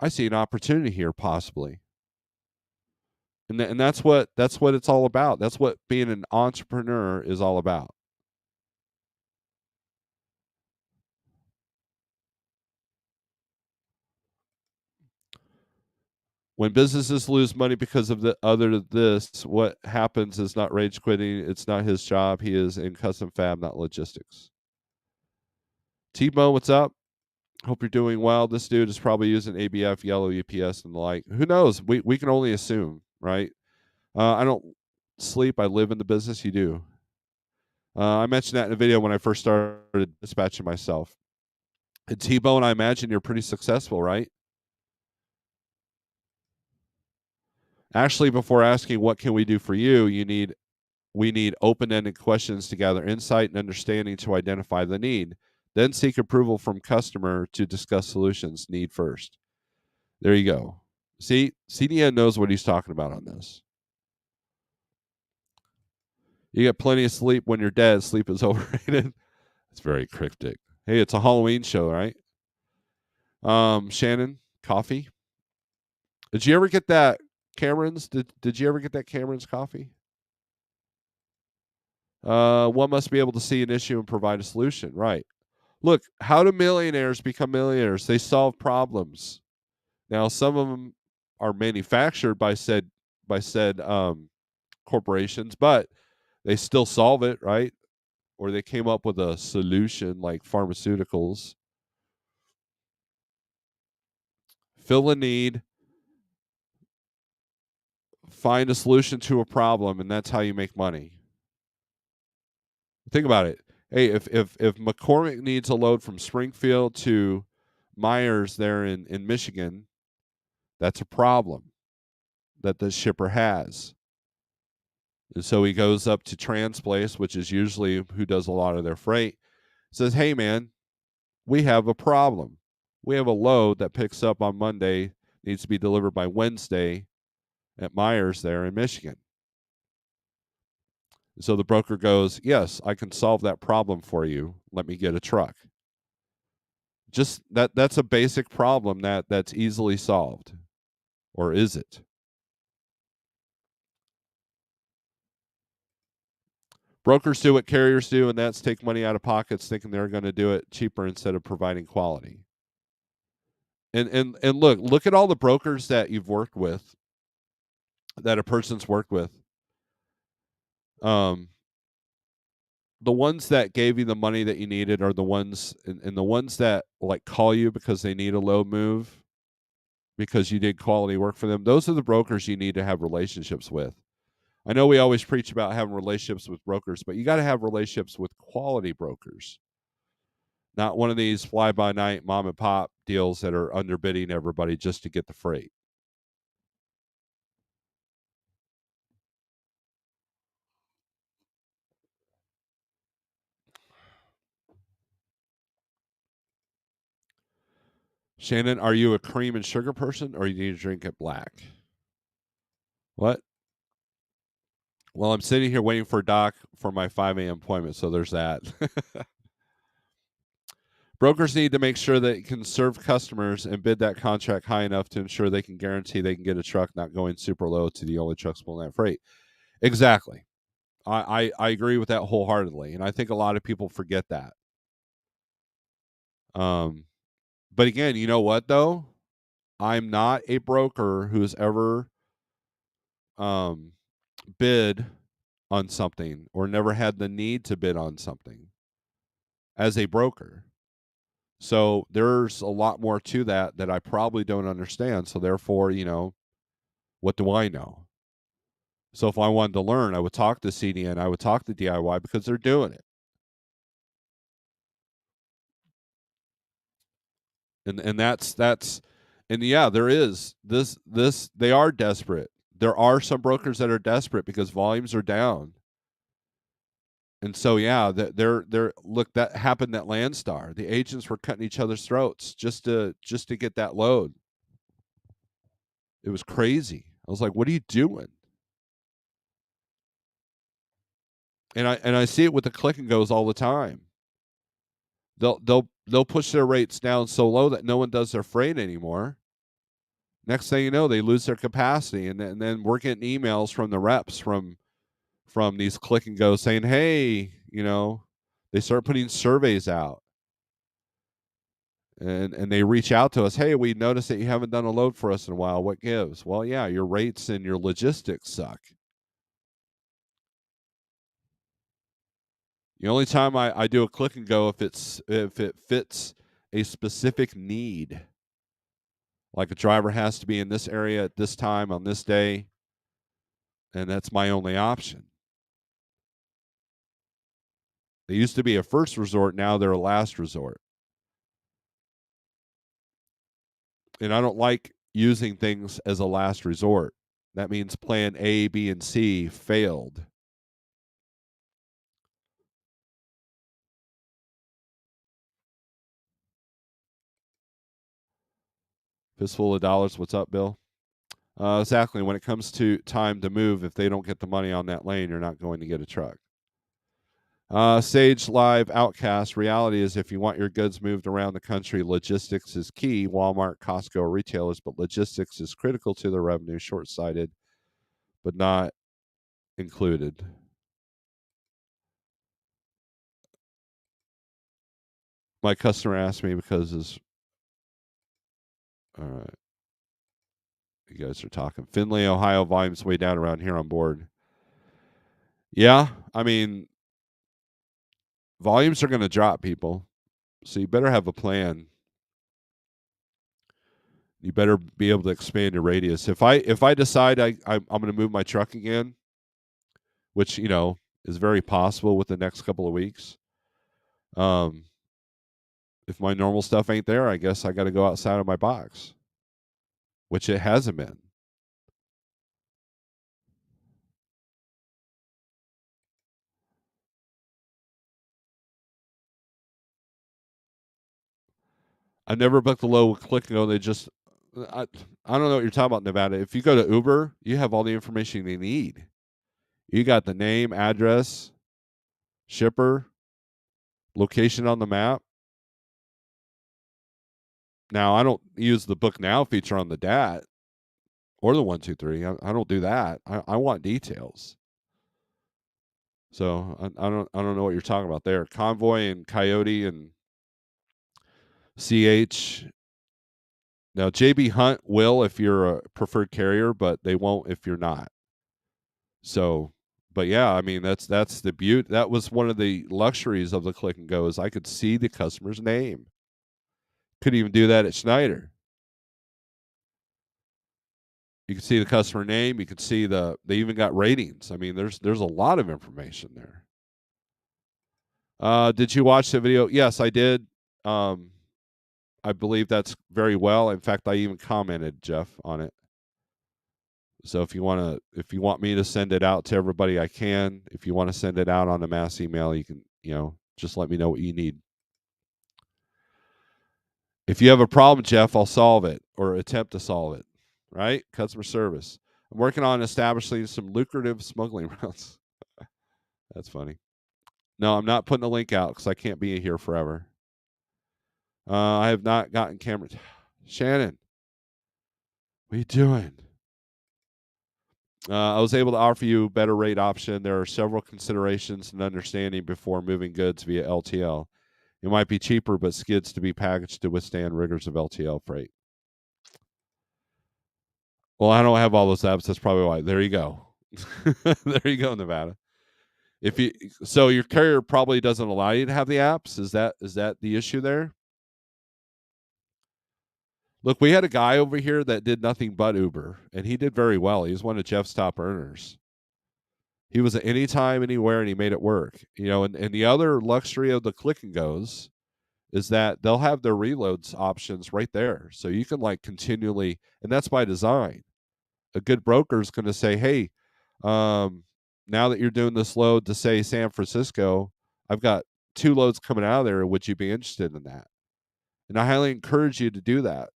[SPEAKER 1] I see an opportunity here possibly. And that's what it's all about. That's what being an entrepreneur is all about. When businesses lose money because of the other this, what happens is not rage quitting. It's not his job. He is in custom fab, not logistics. T-Bone, what's up? Hope you're doing well. This dude is probably using ABF, yellow UPS, and the like. Who knows? We can only assume, right? I don't sleep. I live in the business. You do. I mentioned that in a video when I first started dispatching myself. And T-Bone, I imagine you're pretty successful, right? Actually, before asking what can we do for you, we need open-ended questions to gather insight and understanding to identify the need. Then seek approval from customer to discuss solutions. Need first. There you go. See, CDN knows what he's talking about on this. You get plenty of sleep when you're dead. Sleep is overrated. It's very cryptic. Hey, it's a Halloween show, right? Shannon, coffee. Did you ever get that Cameron's? Did you ever get that Cameron's coffee? One must be able to see an issue and provide a solution. Right. Look, how do millionaires become millionaires? They solve problems. Now, some of them are manufactured by said corporations, but they still solve it, right? Or they came up with a solution like pharmaceuticals. Fill a need, find a solution to a problem, and that's how you make money. Think about it. Hey, if McCormick needs a load from Springfield to Myers there in Michigan, that's a problem that the shipper has. And so he goes up to Transplace, which is usually who does a lot of their freight, says, hey, man, we have a problem. We have a load that picks up on Monday, needs to be delivered by Wednesday at Myers there in Michigan. So the broker goes, yes, I can solve that problem for you. Let me get a truck. Just that's a basic problem that's easily solved. Or is it? Brokers do what carriers do, and that's take money out of pockets thinking they're going to do it cheaper instead of providing quality. And look at all the brokers that you've worked with, that a person's worked with. Um the ones that gave you the money that you needed are the ones and the ones that like call you because they need a low move because you did quality work for them. Those are the brokers you need to have relationships with. I know we always preach about having relationships with brokers, but you got to have relationships with quality brokers. Not one of these fly by night mom and pop deals that are underbidding everybody just to get the freight. Shannon, are you a cream and sugar person or you need to drink it black? What? Well, I'm sitting here waiting for Doc for my 5 a.m. appointment, so there's that. Brokers need to make sure that it can serve customers and bid that contract high enough to ensure they can guarantee they can get a truck not going super low to the only trucks pulling that freight. Exactly. I agree with that wholeheartedly, and I think a lot of people forget that. But again, you know what though? I'm not a broker who's ever um, bid on something or never had the need to bid on something as a broker. So there's a lot more to that I probably don't understand. So therefore, what do I know? So if I wanted to learn, I would talk to CDN, I would talk to DIY because they're doing it. And that's and yeah, there is this they are desperate. There are some brokers that are desperate because volumes are down. And so yeah, they're look, that happened at Landstar. The agents were cutting each other's throats just to get that load. It was crazy. I was like, "What are you doing?" And I see it with the click and goes all the time. They'll push their rates down so low that no one does their freight anymore. Next thing you know, they lose their capacity, and then we're getting emails from the reps from these click and go saying, "Hey, they start putting surveys out, and they reach out to us. Hey, we noticed that you haven't done a load for us in a while. What gives? Well, yeah, your rates and your logistics suck. The only time I do a click and go if it fits a specific need, like a driver has to be in this area at this time on this day, and that's my only option. They used to be a first resort, now they're a last resort. And I don't like using things as a last resort. That means plan A, B, and C failed. Fistful of dollars. What's up, Bill? Exactly. When it comes to time to move, if they don't get the money on that lane, you're not going to get a truck. Sage Live Outcast. Reality is if you want your goods moved around the country, logistics is key. Walmart, Costco, retailers, but logistics is critical to the revenue. Short sighted, but not included. My customer asked me because his. All right. You guys are talking. Findlay, Ohio, volume's way down around here on board. Yeah, I mean, volumes are going to drop, people. So you better have a plan. You better be able to expand your radius. If I decide I'm going to move my truck again, which is very possible with the next couple of weeks. Um, if my normal stuff ain't there, I guess I got to go outside of my box, which it hasn't been. I never booked a low with Click and Go. They just, I don't know what you're talking about, Nevada. If you go to Uber, you have all the information they need. You got the name, address, shipper, location on the map. Now, I don't use the book now feature on the DAT or the 123. I don't do that. I want details. So I don't know what you're talking about there. Convoy and Coyote and CH. Now JB Hunt will if you're a preferred carrier, but they won't if you're not. So, but yeah, I mean that's the beauty. That was one of the luxuries of the click and go is I could see the customer's name. Could even do that at Schneider. You can see the customer name. You can see they even got ratings. I mean, there's a lot of information there. Did you watch the video? Yes, I did. I believe that's very well. In fact, I even commented, Jeff, on it. So if you want me to send it out to everybody, I can. If you want to send it out on a mass email, you can. Just let me know what you need. If you have a problem, Jeff, I'll solve it or attempt to solve it. Right? Customer service. I'm working on establishing some lucrative smuggling routes. That's funny. No, I'm not putting a link out because I can't be here forever. I have not gotten camera. Shannon, what are you doing? I was able to offer you a better rate option. There are several considerations and understanding before moving goods via LTL. It might be cheaper, but skids to be packaged to withstand rigors of LTL freight. Well, I don't have all those apps. That's probably why. There you go. There you go, Nevada. If you so your carrier probably doesn't allow you to have the apps. Is that the issue there? Look, we had a guy over here that did nothing but Uber, and he did very well. He was one of Jeff's top earners. He was at any time, anywhere, and he made it work. And the other luxury of the click and goes is that they'll have their reloads options right there. So you can like continually, and that's by design. A good broker is going to say, hey, now that you're doing this load to say San Francisco, I've got 2 loads coming out of there. Would you be interested in that? And I highly encourage you to do that,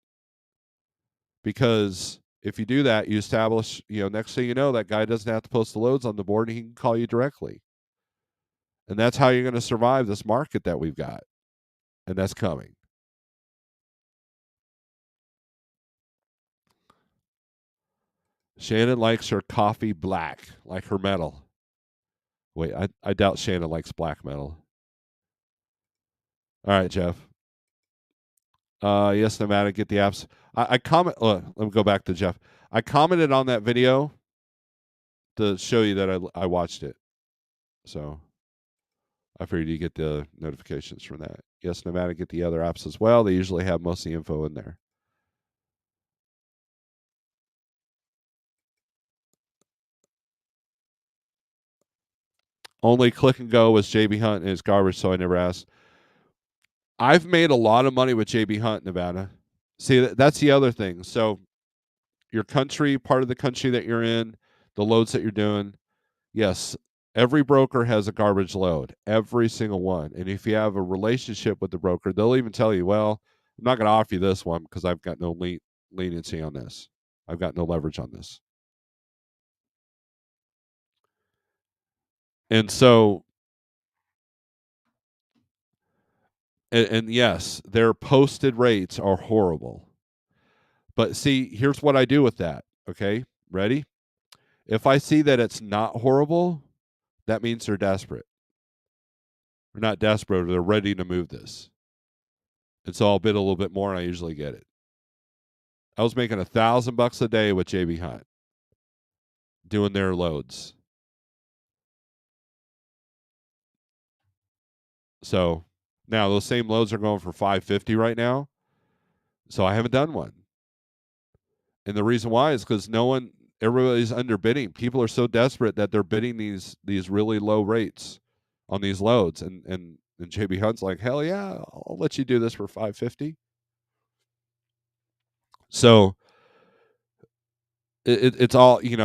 [SPEAKER 1] because if you do that, you establish, next thing you know, that guy doesn't have to post the loads on the board and he can call you directly. And that's how you're going to survive this market that we've got. And that's coming. Shannon likes her coffee black, like her metal. Wait, I doubt Shannon likes black metal. All right, Jeff. Yes, Nomadic, get the apps. I comment. Let me go back to Jeff. I commented on that video to show you that I watched it. So I figured you get the notifications from that. Yes, Nomadic, get the other apps as well. They usually have most of the info in there. Only Click and Go was JB Hunt and his garbage, so I never asked. I've made a lot of money with JB Hunt, Nevada. See, that's the other thing. So your country, part of the country that you're in, the loads that you're doing, yes, every broker has a garbage load, every single one. And if you have a relationship with the broker, they'll even tell you, well, I'm not going to offer you this one because I've got no leniency on this. I've got no leverage on this. And so, and yes, their posted rates are horrible. But see, here's what I do with that. Okay, ready? If I see that it's not horrible, that means they're desperate. They're not desperate, they're ready to move this. And so I'll bid a little bit more, and I usually get it. I was making $1,000 a day with JB Hunt doing their loads. So now those same loads are going for $550 right now. So I haven't done one. And the reason why is because everybody's underbidding. People are so desperate that they're bidding these really low rates on these loads. And JB Hunt's like, hell yeah, I'll let you do this for $550. So it's all, you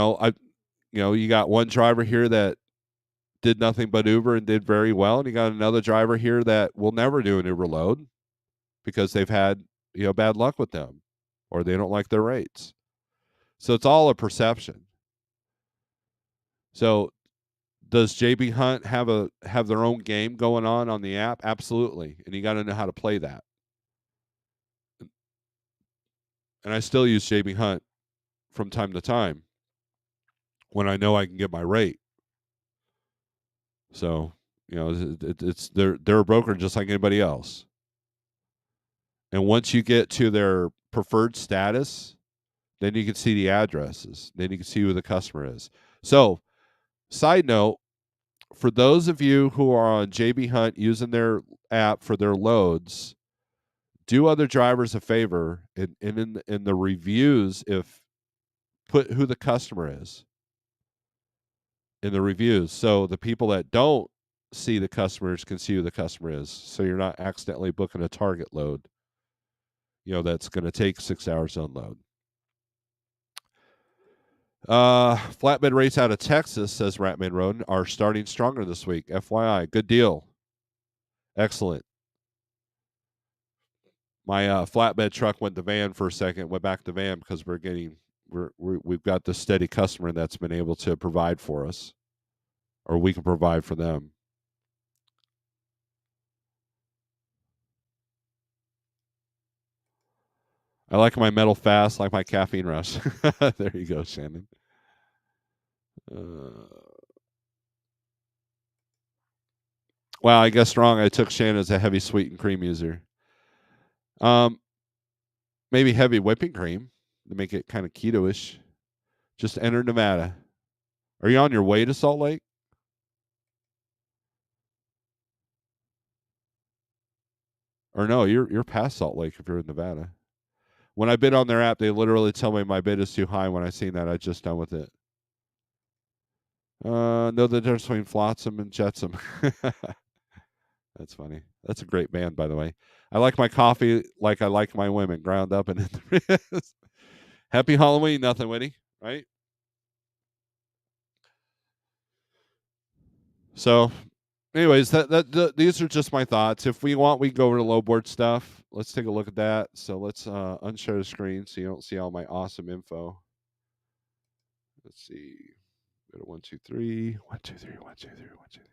[SPEAKER 1] got one driver here that did nothing but Uber and did very well, and you got another driver here that will never do an Uber load because they've had bad luck with them, or they don't like their rates. So it's all a perception. So does JB Hunt have their own game going on the app? Absolutely, and you got to know how to play that. And I still use JB Hunt from time to time when I know I can get my rate. So it's they're a broker just like anybody else. And once you get to their preferred status, then you can see the addresses. Then you can see who the customer is. So, side note, for those of you who are on JB Hunt using their app for their loads, do other drivers a favor and in the reviews, if put who the customer is in the reviews. So the people that don't see the customers can see who the customer is. So you're not accidentally booking a target load, that's going to take 6 hours to unload. Flatbed rates out of Texas, says Ratman Road, are starting stronger this week. FYI, good deal. Excellent. My flatbed truck went to van for a second, went back to van because we've got this steady customer that's been able to provide for us, or we can provide for them. I like my metal fast, like my caffeine rush. There you go, Shannon. Wow, I guess wrong. I took Shannon as a heavy sweet and cream user. Um, maybe heavy whipping cream to make it kind of keto-ish. Just enter Nevada. Are you on your way to Salt Lake? Or no, you're past Salt Lake if you're in Nevada. When I bid on their app, they literally tell me my bid is too high. When I seen that, I just done with it. Know the difference between Flotsam and Jetsam. That's funny. That's a great band, by the way. I like my coffee like I like my women, ground up and in the wrist. Happy Halloween, nothing witty, right? So, anyways, these are just my thoughts. If we want, we can go over to low board stuff. Let's take a look at that. So let's unshare the screen so you don't see all my awesome info. Let's see. Go to 1, 2, 3. 1, 2, 3. 1, 2, 3. 1, 2, 3.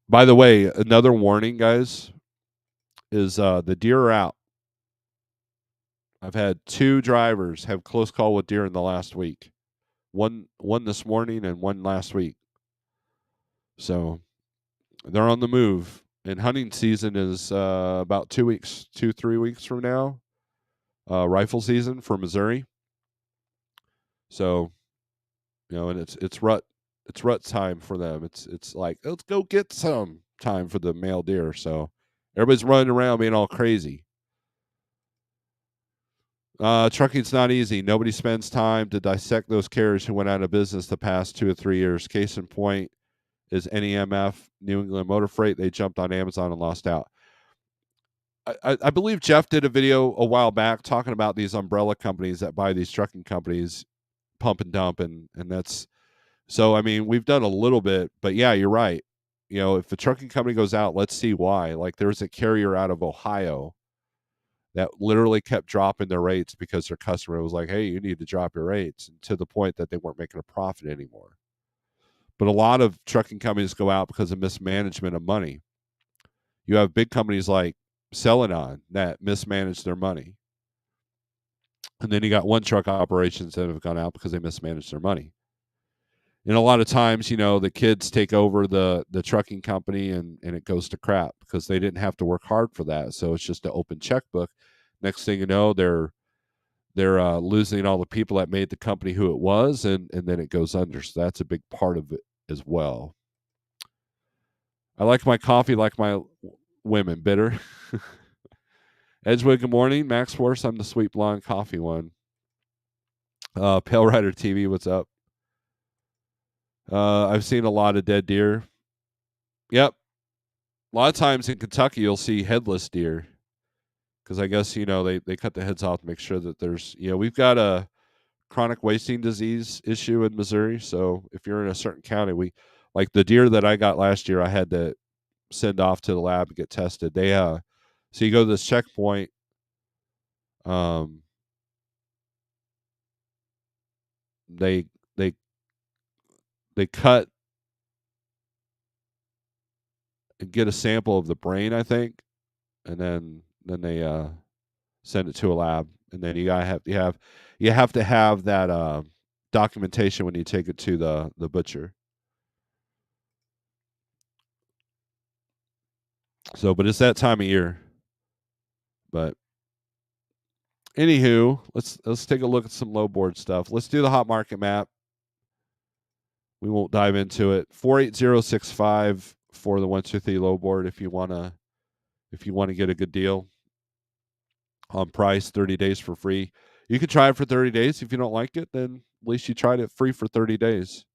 [SPEAKER 1] By the way, another warning, guys, is the deer are out. I've had 2 drivers have close call with deer in the last week. One this morning and one last week. So they're on the move. And hunting season is about 2 weeks, 3 weeks from now. Rifle season for Missouri. So, and it's rut time for them. It's like, let's go get some time for the male deer. So everybody's running around being all crazy. Trucking's not easy. Nobody spends time to dissect those carriers who went out of business the past 2 or 3 years. Case in point is NEMF, New England Motor Freight. They jumped on Amazon and lost out. I believe Jeff did a video a while back talking about these umbrella companies that buy these trucking companies, pump and dump, and that's so. I mean, we've done a little bit, but yeah, you're right. If a trucking company goes out, let's see why. Like there's a carrier out of Ohio that literally kept dropping their rates because their customer was like, "Hey, you need to drop your rates," and to the point that they weren't making a profit anymore. But a lot of trucking companies go out because of mismanagement of money. You have big companies like Celadon that mismanage their money. And then you got one truck operations that have gone out because they mismanaged their money. And a lot of times, the kids take over the trucking company and it goes to crap because they didn't have to work hard for that. So it's just an open checkbook. Next thing you know, they're losing all the people that made the company who it was, and then it goes under. So that's a big part of it as well. I like my coffee like my women, bitter. Edgewood, good morning. Max Force, I'm the sweet blonde coffee one. Pale Rider TV, what's up? I've seen a lot of dead deer. Yep. A lot of times in Kentucky, you'll see headless deer because I guess, they cut the heads off to make sure that there's, we've got a chronic wasting disease issue in Missouri. So if you're in a certain county, like the deer that I got last year, I had to send off to the lab to get tested. So you go to this checkpoint. Um, they they they cut and get a sample of the brain, I think, and then they send it to a lab, and then you have to have that documentation when you take it to the butcher. So, but it's that time of year. But anywho, let's take a look at some low board stuff. Let's do the hot market map. We won't dive into it. 48065 for the 123 low board if you wanna get a good deal on price, 30 days for free. You can try it for 30 days. If you don't like it, then at least you tried it free for 30 days.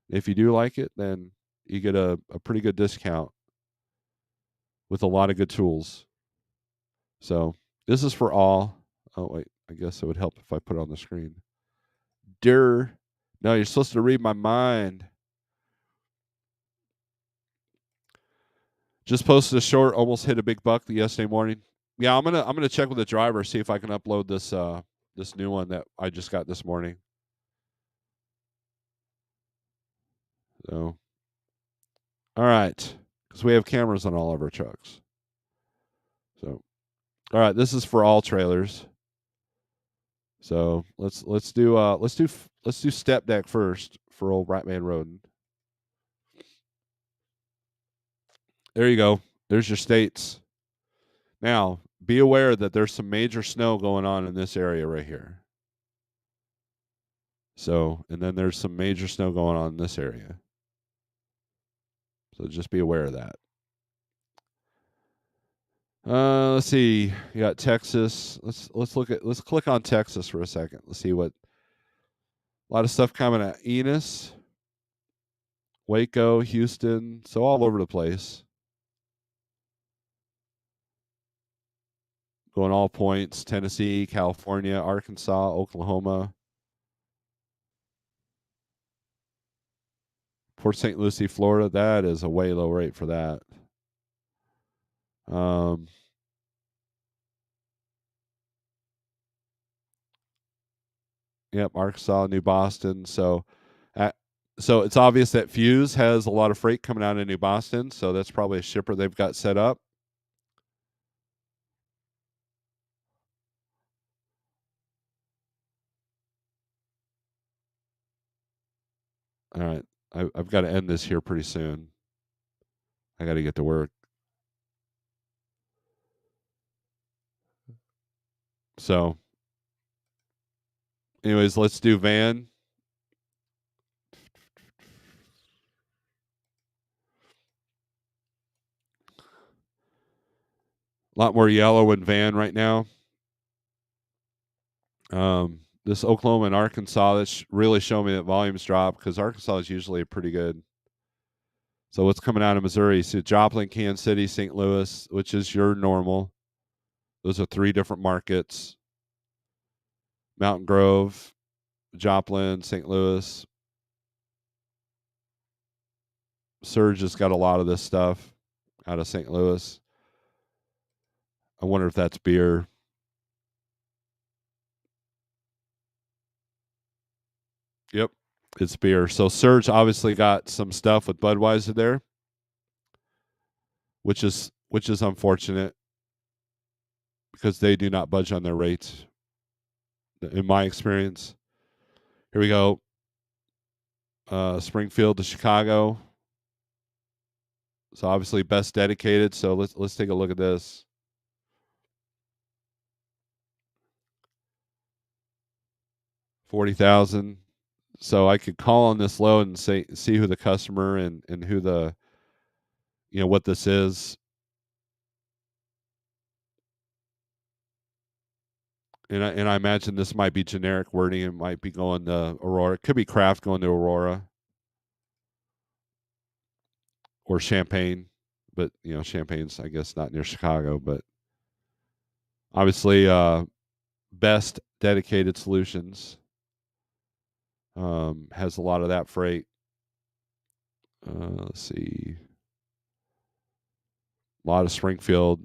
[SPEAKER 1] If you do like it, then you get a pretty good discount with a lot of good tools. So this is for all. Oh, wait. I guess it would help if I put it on the screen. No, you're supposed to read my mind. Just posted a short, almost hit a big buck yesterday morning. Yeah, I'm gonna check with the driver, see if I can upload this new one that I just got this morning. So, all right, because we have cameras on all of our trucks. So, all right, this is for all trailers. So let's do step deck first for old Ratman Road. There you go. There's your states. Now, be aware that there's some major snow going on in this area right here. So, and then there's some major snow going on in this area. So just be aware of that. Let's see. You got Texas. Let's click on Texas for a second. Let's see what a lot of stuff coming at Enos, Waco, Houston, so all over the place. Going all points, Tennessee, California, Arkansas, Oklahoma, Port St. Lucie, Florida. That is a way low rate for that. Yep, Arkansas, New Boston. So it's obvious that Fuse has a lot of freight coming out of New Boston. So that's probably a shipper they've got set up. All right. I've got to end this here pretty soon. I got to get to work. So, anyways, let's do van. A lot more yellow in van right now. This Oklahoma and Arkansas, that's really showing me that volumes drop because Arkansas is usually pretty good. So what's coming out of Missouri? So Joplin, Kansas City, St. Louis, which is your normal. Those are 3 different markets. Mountain Grove, Joplin, St. Louis. Surge has got a lot of this stuff out of St. Louis. I wonder if that's beer. Yep, it's beer. So Surge obviously got some stuff with Budweiser there, which is unfortunate because they do not budge on their rates, in my experience. Here we go. Springfield to Chicago. So obviously best dedicated. So let's take a look at this. $40,000. So I could call on this load and see who the customer and who the what this is. And I imagine this might be generic wording. It might be going to Aurora. It could be Kraft going to Aurora or Champagne, but Champagne's I guess not near Chicago, but obviously best dedicated solutions has a lot of that freight. Let's see, a lot of Springfield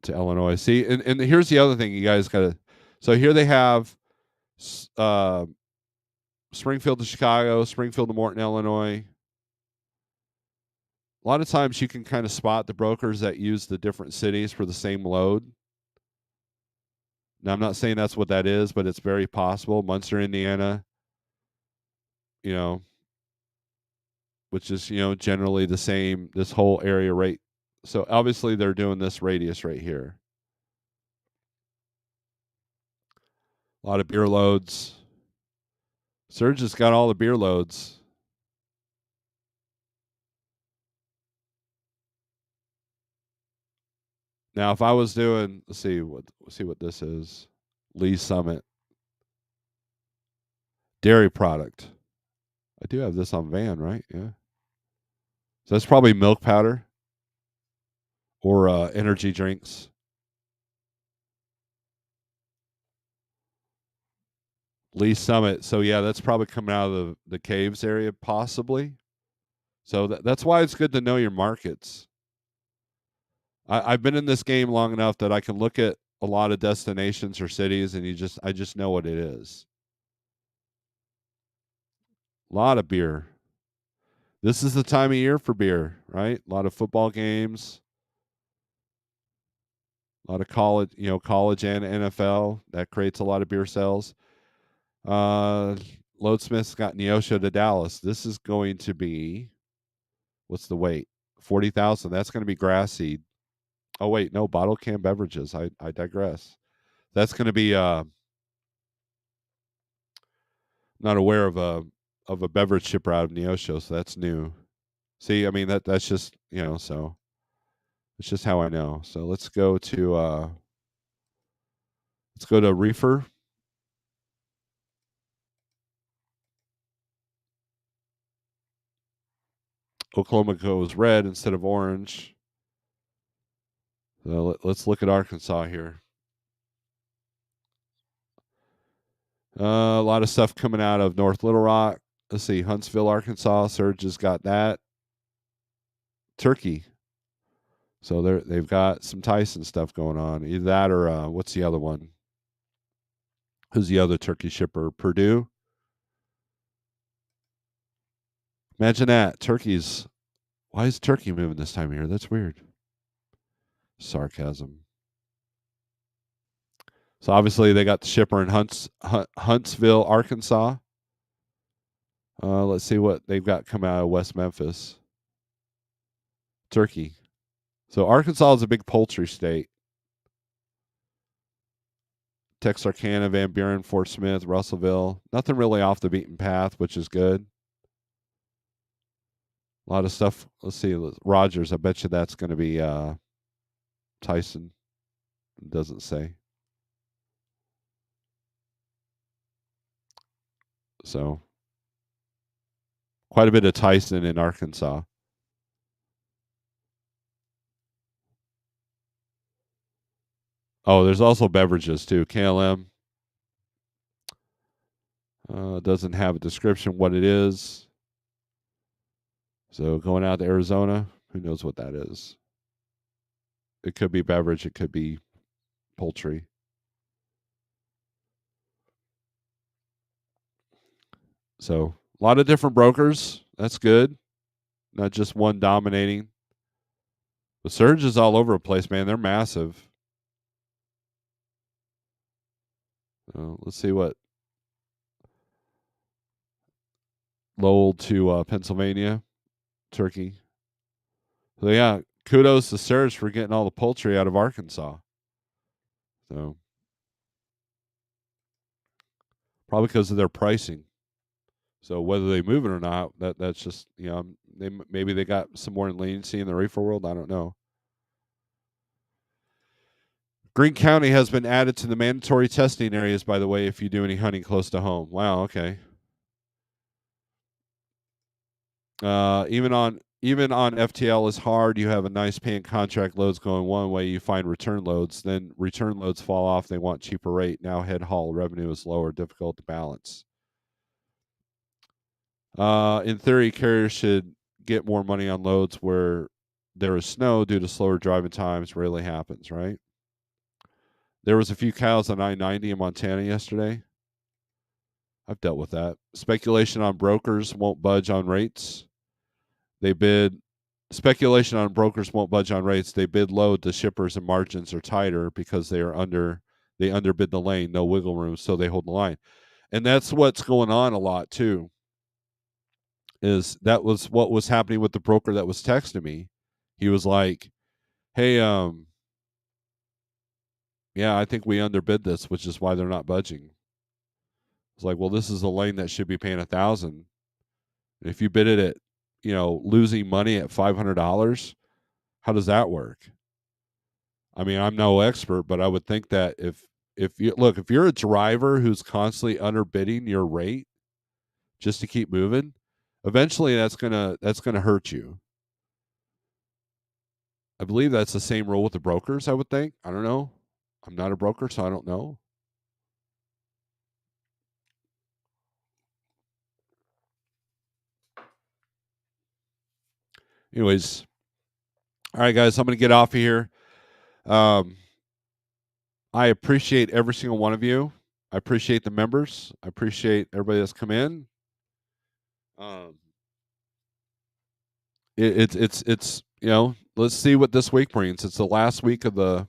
[SPEAKER 1] to Illinois. See, and here's the other thing you guys got to. So here they have Springfield to Chicago, Springfield to Morton, Illinois. A lot of times you can kind of spot the brokers that use the different cities for the same load. Now, I'm not saying that's what that is, but it's very possible. Munster, Indiana, which is, generally the same, this whole area rate. So obviously they're doing this radius right here. A lot of beer loads. Surge has got all the beer loads. Now, if I was doing, let's see what this is. Lee Summit dairy product. I do have this on van, right? Yeah. So that's probably milk powder or energy drinks. Lee Summit. So yeah, that's probably coming out of the caves area, possibly. So that's why it's good to know your markets. I've been in this game long enough that I can look at a lot of destinations or cities, and I just know what it is. A lot of beer. This is the time of year for beer, right? A lot of football games, a lot of college and NFL. That creates a lot of beer sales. Loadsmith's got Neosho to Dallas. This is going to be, what's the weight? 40,000. That's going to be grass seed. Oh wait, no, bottle can beverages. I digress. That's going to be not aware of a beverage shipper out of Neosho, so that's new. See, I mean that's just, so it's just how I know. So let's go to reefer. Oklahoma goes red instead of orange. So let's look at Arkansas here. A lot of stuff coming out of North Little Rock. Let's see, Huntsville, Arkansas. Surge has got that. Turkey. So they've got some Tyson stuff going on. Either that or what's the other one? Who's the other turkey shipper? Purdue. Imagine that. Why is Turkey moving this time of year? That's weird. Sarcasm. So obviously they got the shipper in Huntsville, Arkansas. Let's see what they've got coming out of West Memphis. Turkey. So Arkansas is a big poultry state. Texarkana, Van Buren, Fort Smith, Russellville. Nothing really off the beaten path, which is good. A lot of stuff. Let's see. Rogers, I bet you that's going to be Tyson. It doesn't say. So quite a bit of Tyson in Arkansas. Oh, there's also beverages too. KLM doesn't have a description what it is. So going out to Arizona, who knows what that is? It could be beverage. It could be poultry. So a lot of different brokers. That's good. Not just one dominating. The surge is all over the place, man. They're massive. Let's see what Lowell to Pennsylvania, Turkey. So yeah, kudos to Surge for getting all the poultry out of Arkansas. So probably because of their pricing. So whether they move it or not, that's just maybe they got some more leniency in the reefer world. I don't know. Greene County has been added to the mandatory testing areas, by the way, if you do any hunting close to home. Wow, okay. Even on FTL is hard. You have a nice paying contract loads going one way. You find return loads, then return loads fall off. They want cheaper rate. Now head haul revenue is lower, difficult to balance. In theory, carriers should get more money on loads where there is snow due to slower driving times. Rarely happens, right? There was a few cows on I-90 in Montana yesterday. I've dealt with that. Speculation on brokers won't budge on rates. They bid speculation on brokers won't budge on rates. They bid low to shippers and margins are tighter because they underbid the lane, no wiggle room, so they hold the line. And that's what's going on a lot too. Is that was what was happening with the broker that was texting me. He was like, "Hey, yeah, I think we underbid this, which is why they're not budging." It's like, well, this is a lane that should be paying 1,000. If you bid it at, losing money at $500, how does that work? I mean, I'm no expert, but I would think that if you're a driver who's constantly underbidding your rate just to keep moving, eventually that's gonna hurt you. I believe that's the same rule with the brokers, I would think. I don't know. I'm not a broker, so I don't know. Anyways, all right, guys, I'm going to get off of here. I appreciate every single one of you. I appreciate the members. I appreciate everybody that's come in. Um, It's let's see what this week brings. It's the last week of the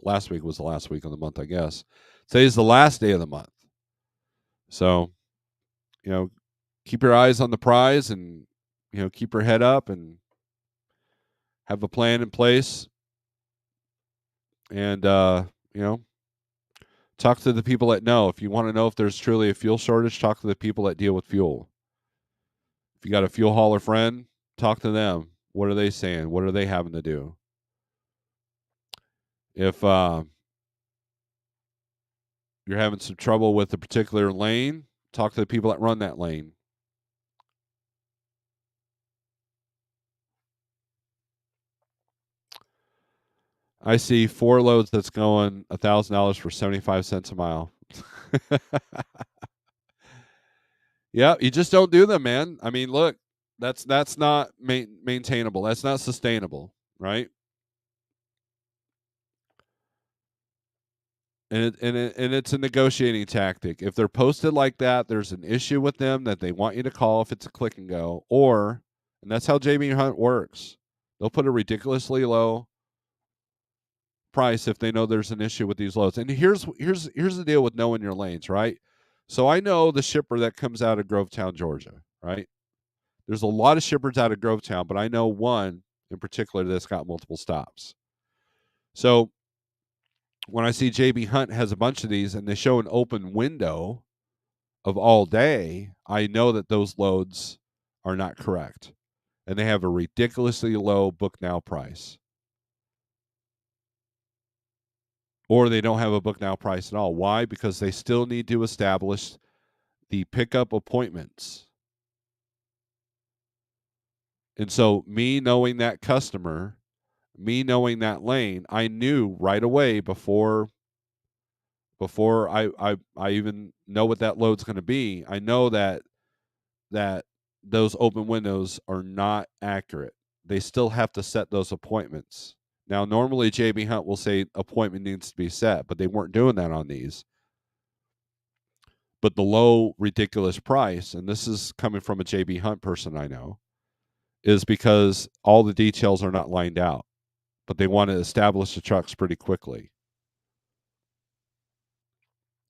[SPEAKER 1] last week was the last week of the month, I guess. Today's the last day of the month. So, keep your eyes on the prize and, keep your head up and have a plan in place. And, talk to the people that know. If you want to know if there's truly a fuel shortage, talk to the people that deal with fuel. If you got a fuel hauler friend, talk to them. What are they saying? What are they having to do? If you're having some trouble with a particular lane, talk to the people that run that lane. I see 4 loads that's going $1,000 for 75 cents a mile. Yeah, you just don't do them, man. I mean, look, that's not maintainable. That's not sustainable, right? And it's a negotiating tactic. If they're posted like that, there's an issue with them that they want you to call if it's a click and go, and that's how JB Hunt works. They'll put a ridiculously low price if they know there's an issue with these loads. And here's the deal with knowing your lanes, right? So I know the shipper that comes out of Grovetown, Georgia, right? There's a lot of shippers out of Grovetown, but I know one in particular that's got multiple stops. So when I see JB Hunt has a bunch of these and they show an open window of all day, I know that those loads are not correct. And they have a ridiculously low book now price. Or they don't have a book now price at all. Why? Because they still need to establish the pickup appointments. And so, me knowing that customer, me knowing that lane, I knew right away before I even know what that load's going to be. I know that those open windows are not accurate. They still have to set those appointments. Now, normally JB Hunt will say appointment needs to be set, but they weren't doing that on these. But the low, ridiculous price, and this is coming from a JB Hunt person I know, is because all the details are not lined out, but they want to establish the trucks pretty quickly.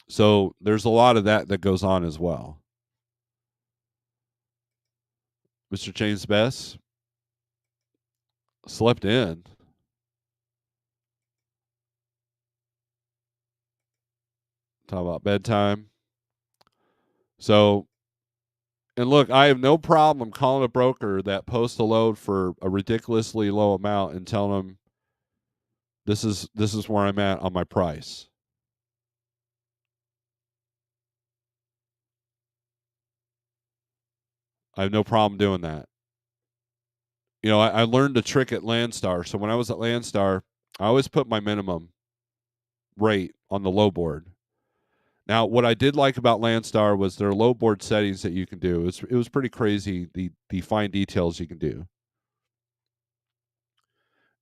[SPEAKER 1] So there's a lot of that goes on as well. Mr. James Best slept in. Talk about bedtime. So, and look, I have no problem calling a broker that posts a load for a ridiculously low amount and telling them this is where I'm at on my price. I have no problem doing that. I learned a trick at Landstar. So when I was at Landstar, I always put my minimum rate on the low board. Now, what I did like about Landstar was their low board settings that you can do. It was pretty crazy, the fine details you can do.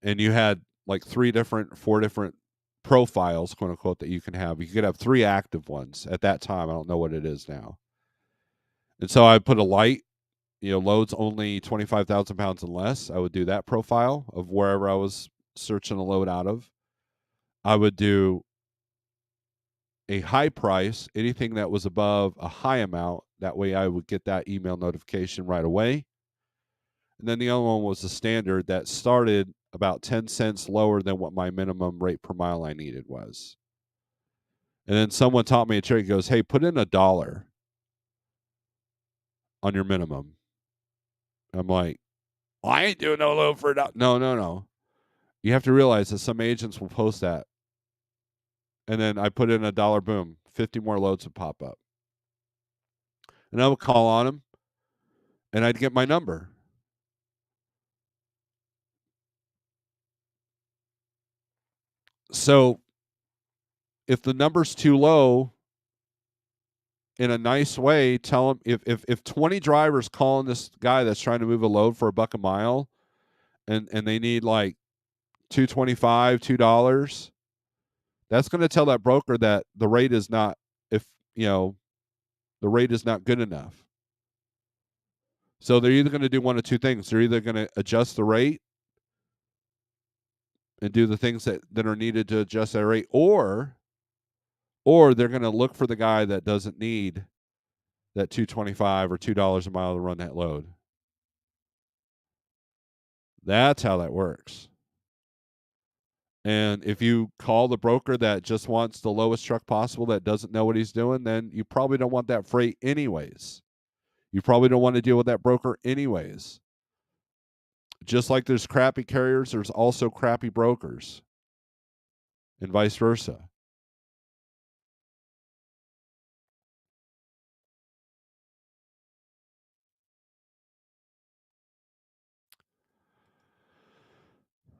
[SPEAKER 1] And you had like 4 different profiles, quote unquote, that you can have. You could have 3 active ones at that time. I don't know what it is now. And so I put a light, loads only 25,000 pounds and less. I would do that profile of wherever I was searching a load out of. I would do a high price, anything that was above a high amount. That way I would get that email notification right away. And then the other one was the standard that started about 10 cents lower than what my minimum rate per mile I needed was. And then someone taught me a trick. He goes, hey, put in $1 on your minimum. I'm like, well, I ain't doing no load for $1. No. You have to realize that some agents will post that. And then I put in $1, boom, 50 more loads would pop up. And I would call on them, and I'd get my number. So if the number's too low, in a nice way, tell them if 20 drivers calling this guy that's trying to move a load for $1 a mile, and they need like $2.25, $2, that's going to tell that broker that the rate is not the rate is not good enough. So they're either going to do one of two things. They're either going to adjust the rate and do the things that are needed to adjust that rate, or they're going to look for the guy that doesn't need that $2.25 or $2 a mile to run that load. That's how that works. And if you call the broker that just wants the lowest truck possible, that doesn't know what he's doing, then you probably don't want that freight anyways. You probably don't want to deal with that broker anyways. Just like there's crappy carriers, there's also crappy brokers, and vice versa.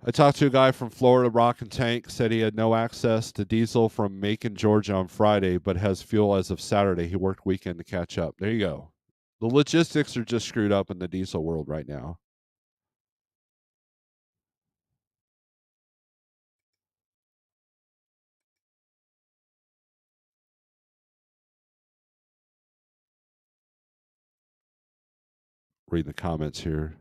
[SPEAKER 1] I talked to a guy from Florida, Rock and Tank, said he had no access to diesel from Macon, Georgia on Friday, but has fuel as of Saturday. He worked weekend to catch up. There you go. The logistics are just screwed up in the diesel world right now. Read the comments here.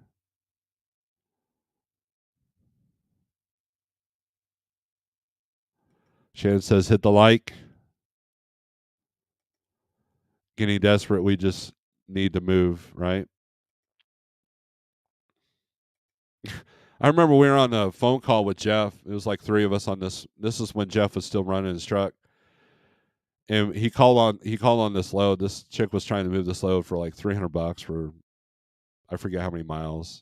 [SPEAKER 1] Shannon says, hit the like. Getting desperate. We just need to move, right? I remember we were on a phone call with Jeff. It was like three of us on this. This is when Jeff was still running his truck. And he called on this load. This chick was trying to move this load for like $300 for I forget how many miles.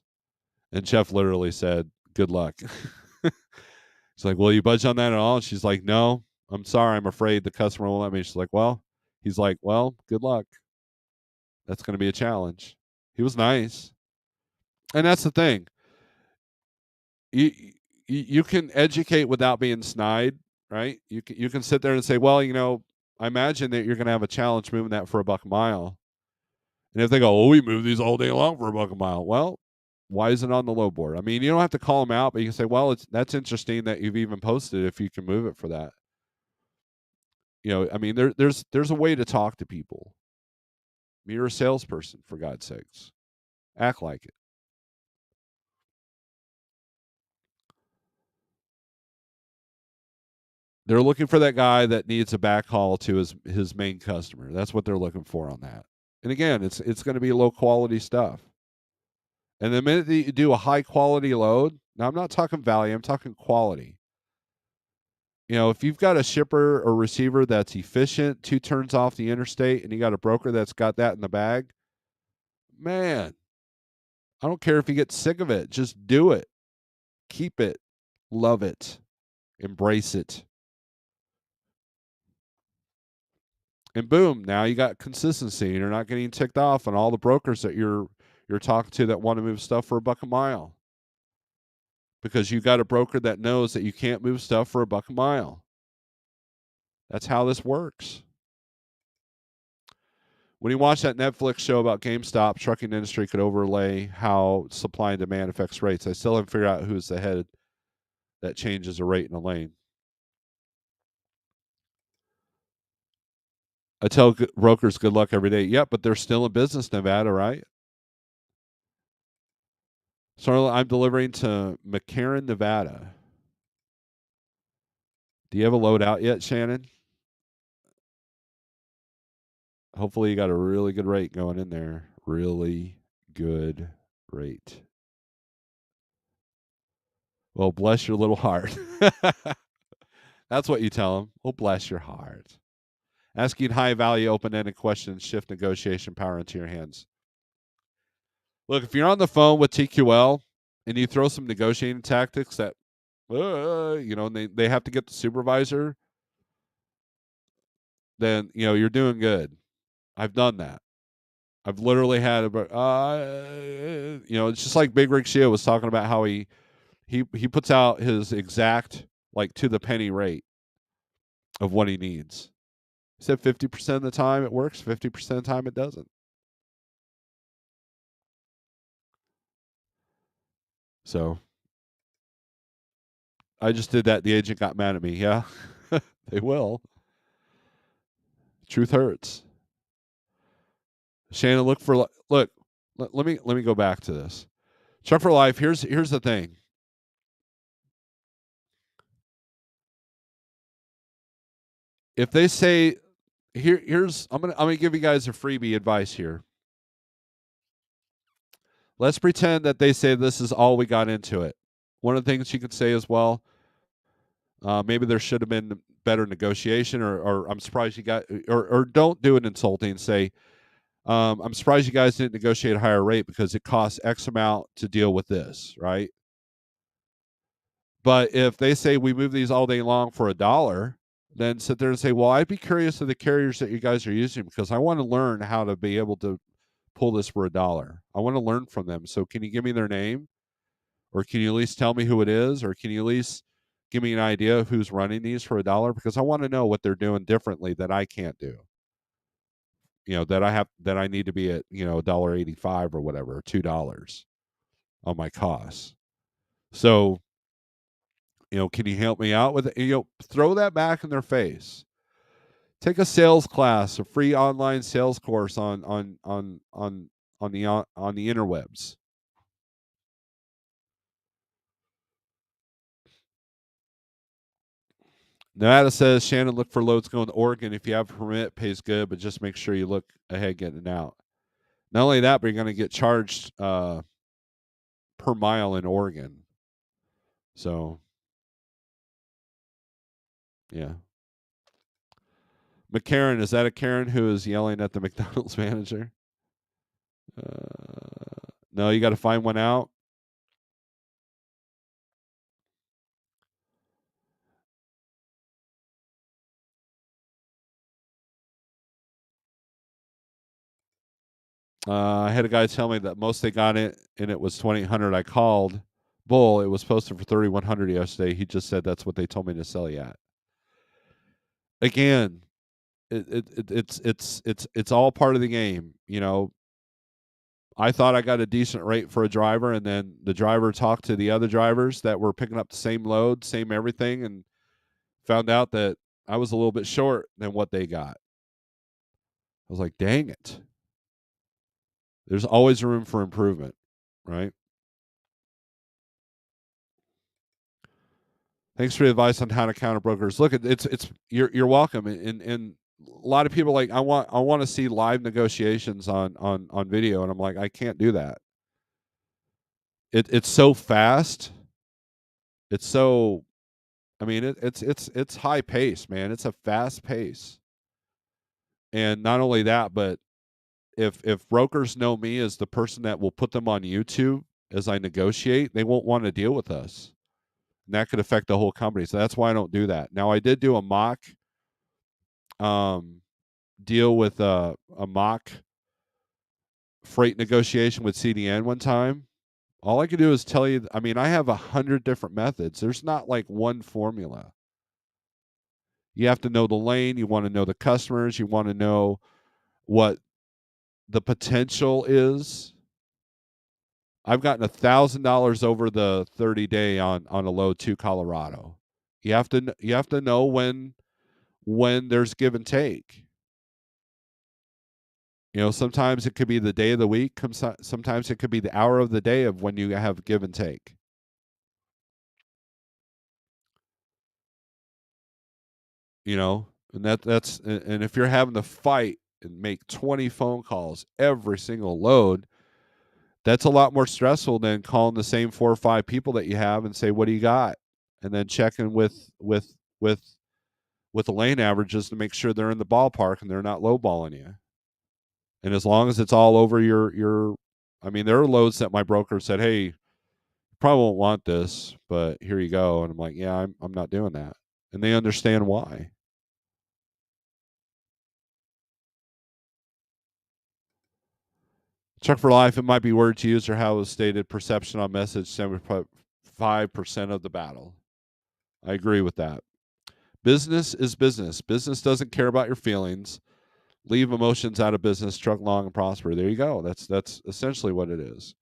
[SPEAKER 1] And Jeff literally said, good luck. He's like, will you budge on that at all? And she's like, no, I'm sorry. I'm afraid the customer won't let me. She's like, well, he's like, well, good luck. That's going to be a challenge. He was nice. And that's the thing. You can educate without being snide, right? You can sit there and say, well, I imagine that you're going to have a challenge moving that for $1 a mile. And if they go, oh, we move these all day long for $1 a mile, well, why isn't it on the low board? I mean, you don't have to call them out, but you can say, well, that's interesting that you've even posted if you can move it for that. I mean, there's a way to talk to people. You're a salesperson, for God's sakes. Act like it. They're looking for that guy that needs a backhaul to his main customer. That's what they're looking for on that. And again, it's going to be low quality stuff. And the minute that you do a high quality load, now I'm not talking value, I'm talking quality. If you've got a shipper or receiver that's efficient, 2 turns off the interstate, and you got a broker that's got that in the bag, man, I don't care if you get sick of it. Just do it. Keep it. Love it. Embrace it. And boom, now you got consistency. You're not getting ticked off on all the brokers that you're talking to that want to move stuff for $1 a mile. Because you got a broker that knows that you can't move stuff for $1 a mile. That's how this works. When you watch that Netflix show about GameStop, trucking industry could overlay how supply and demand affects rates. I still haven't figured out who's the head that changes a rate in a lane. I tell brokers good luck every day. Yep, but they're still in business, Nevada, right? So I'm delivering to McCarran, Nevada. Do you have a load out yet, Shannon? Hopefully you got a really good rate going in there. Really good rate. Well, bless your little heart. That's what you tell them. Well, bless your heart. Asking high value open ended questions shift negotiation power into your hands. Look, if you're on the phone with TQL and you throw some negotiating tactics that, and they have to get the supervisor, then, you're doing good. I've done that. I've literally had it's just like Big Rig Shio was talking about how he puts out his exact, like, to the penny rate of what he needs. He said 50% of the time it works, 50% of the time it doesn't. So I just did that. The agent got mad at me. Yeah, they will. Truth hurts. Shannon, look. let me go back to this. Truck for Life. Here's the thing. If they say here's I'm gonna give you guys a freebie advice here. Let's pretend that they say this is all we got into it. One of the things you could say as well, maybe there should have been better negotiation, or I'm surprised you got, or don't do an insulting. Say, I'm surprised you guys didn't negotiate a higher rate because it costs X amount to deal with this, right? But if they say we move these all day long for $1, then sit there and say, well, I'd be curious of the carriers that you guys are using because I want to learn how to be able to pull this for $1. I want to learn from them. So can you give me their name? Or can you at least tell me who it is? Or can you at least give me an idea of who's running these for $1? Because I want to know what they're doing differently that I can't do. That I need to be at, $1.85 or whatever, or $2 on my costs. So, can you help me out with it? Throw that back in their face. Take a sales class, a free online sales course on the interwebs. Nevada says, Shannon, look for loads going to Oregon. If you have a permit, pays good, but just make sure you look ahead getting it out. Not only that, but you're going to get charged per mile in Oregon. So, yeah. McCarran, is that a Karen who is yelling at the McDonald's manager? No, you got to find one out. I had a guy tell me that most they got it, and it was 2,800. I called Bull. It was posted for 3,100 yesterday. He just said that's what they told me to sell you at. Again, it's all part of the game. I thought I got a decent rate for a driver, and then the driver talked to the other drivers that were picking up the same load, same everything, and found out that I was a little bit short than what they got. I was like, dang it. There's always room for improvement, right? Thanks for the advice on how to counter brokers. Look, it's you're welcome. And a lot of people are like, I want to see live negotiations on video, and I'm like, I can't do that. It's so fast. It's so, I mean, it's high pace, man. It's a fast pace. And not only that, but if brokers know me as the person that will put them on YouTube as I negotiate, they won't want to deal with us. And that could affect the whole company. So that's why I don't do that. Now I did do a mock deal with a mock freight negotiation with CDN one time. All I can do is tell you, I mean, I have 100 different methods. There's not like one formula. You have to know the lane. You want to know the customers. You want to know what the potential is. I've gotten $1,000 over the 30-day on a load to Colorado. You have to know when there's give and take. Sometimes it could be the day of the week. Sometimes it could be the hour of the day of when you have give and take. And and if you're having to fight and make 20 phone calls every single load, that's a lot more stressful than calling the same 4 or 5 people that you have and say, what do you got? And then checking with the lane averages to make sure they're in the ballpark and they're not lowballing you. And as long as it's all over your I mean, there are loads that my broker said, hey, you probably won't want this, but here you go. And I'm like, yeah, I'm not doing that. And they understand why. Check for life, it might be words used or how it was stated. Perception on message, 75% of the battle. I agree with that. Business is business. Business doesn't care about your feelings. Leave emotions out of business. Truck long and prosper. There you go. That's essentially what it is.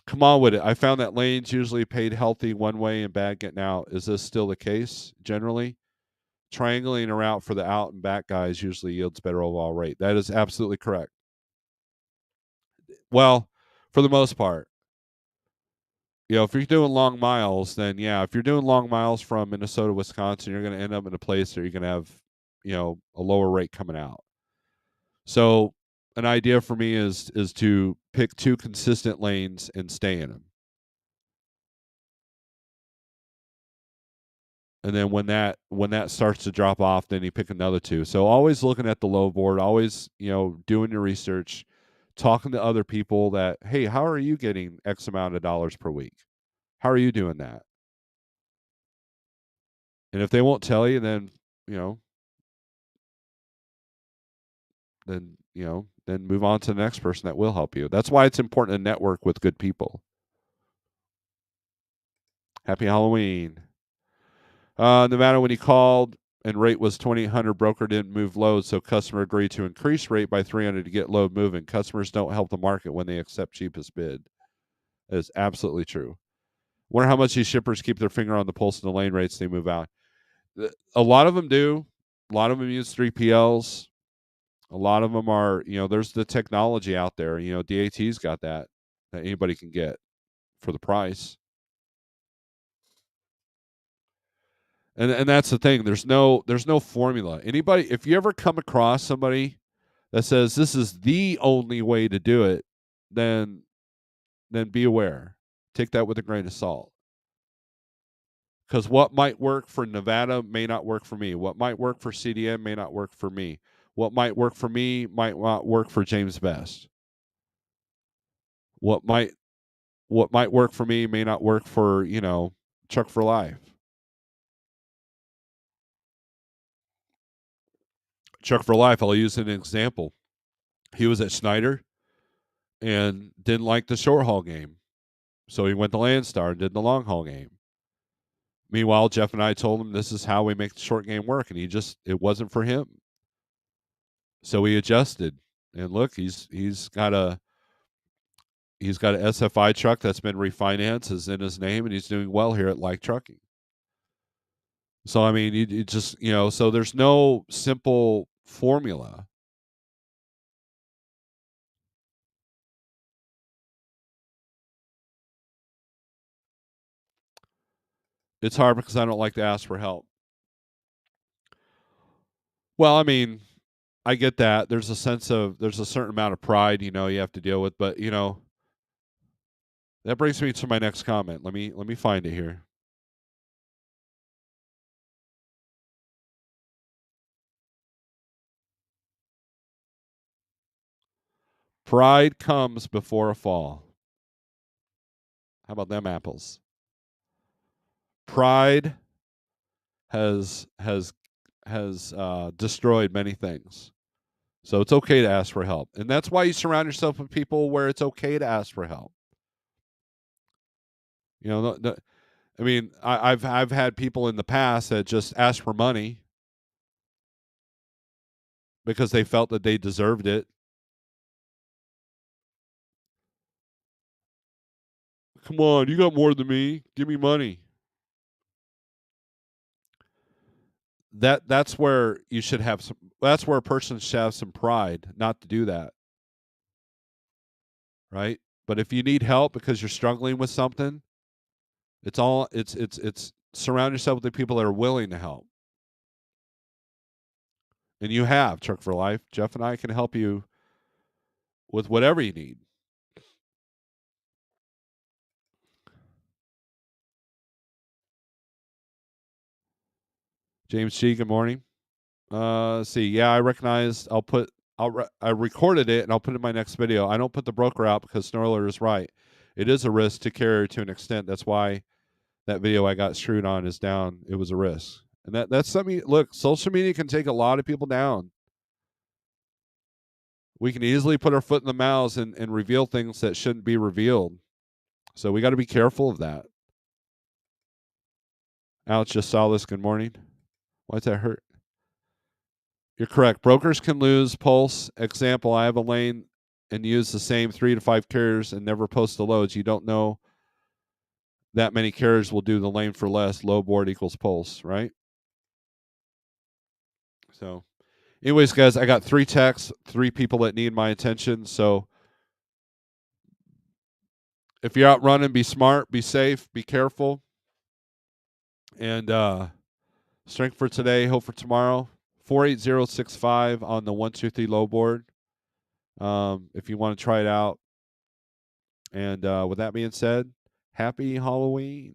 [SPEAKER 1] Come on with it. I found that lanes usually paid healthy one way and bad getting out. Is this still the case generally? Triangling a route for the out and back guys usually yields better overall rate. That is absolutely correct. Well, for the most part, if you're doing long miles, then yeah, if you're doing long miles from Minnesota, Wisconsin, you're going to end up in a place where you're going to have, a lower rate coming out. So, an idea for me is to pick 2 consistent lanes and stay in them. And then when that starts to drop off, then you pick another 2. So always looking at the low board, always, doing your research, talking to other people that, hey, how are you getting X amount of dollars per week? How are you doing that? And if they won't tell you, then, you know, then move on to the next person that will help you. That's why it's important to network with good people. Happy Halloween. No matter when he called and rate was 2,800, broker didn't move load, so customer agreed to increase rate by 300 to get load moving. Customers don't help the market when they accept cheapest bid. That is absolutely true. Wonder how much these shippers keep their finger on the pulse of the lane rates they move out. A lot of them do. A lot of them use 3PLs. A lot of them are, there's the technology out there. DAT's got that anybody can get for the price. And that's the thing. There's no formula. Anybody, if you ever come across somebody that says this is the only way to do it, then be aware. Take that with a grain of salt. Because what might work for Nevada may not work for me. What might work for CDM may not work for me. What might work for me might not work for James Best. What might work for me may not work for, Truck for Life. Truck for Life, I'll use an example. He was at Schneider and didn't like the short haul game. So he went to Landstar and did the long haul game. Meanwhile, Jeff and I told him this is how we make the short game work, and it wasn't for him. So he adjusted. And look, he's got a SFI truck that's been refinanced, is in his name, and he's doing well here at Like Trucking. So I mean, you just so there's no simple formula. It's hard because I don't like to ask for help. Well, I mean, I get that. There's a certain amount of pride, you have to deal with, but that brings me to my next comment. Let me find it here. Pride comes before a fall. How about them apples? Pride has destroyed many things. So it's okay to ask for help. And that's why you surround yourself with people where it's okay to ask for help. I mean, I've had people in the past that just asked for money because they felt that they deserved it. Come on, you got more than me. Give me money. That's where you should have some. That's where a person should have some pride, not to do that, right? But if you need help because you're struggling with something, it's surround yourself with the people that are willing to help. And you have Truck for Life. Jeff and I can help you with whatever you need. James G, good morning. See, yeah, I recognized. I recorded it and I'll put it in my next video. I don't put the broker out because Snorelord is right. It is a risk to carry to an extent. That's why that video I got screwed on is down. It was a risk, and that's something. Look, social media can take a lot of people down. We can easily put our foot in the mouths and reveal things that shouldn't be revealed. So we got to be careful of that. Alex just saw this. Good morning. Why's that hurt? You're correct. Brokers can lose pulse. Example, I have a lane and use the same 3 to 5 carriers and never post the loads. You don't know that many carriers will do the lane for less. Low board equals pulse, right? So, anyways, guys, I got 3 texts, 3 people that need my attention. So if you're out running, be smart, be safe, be careful. And strength for today, hope for tomorrow. 48065 on the 123 low board. If you want to try it out. And with that being said, happy Halloween.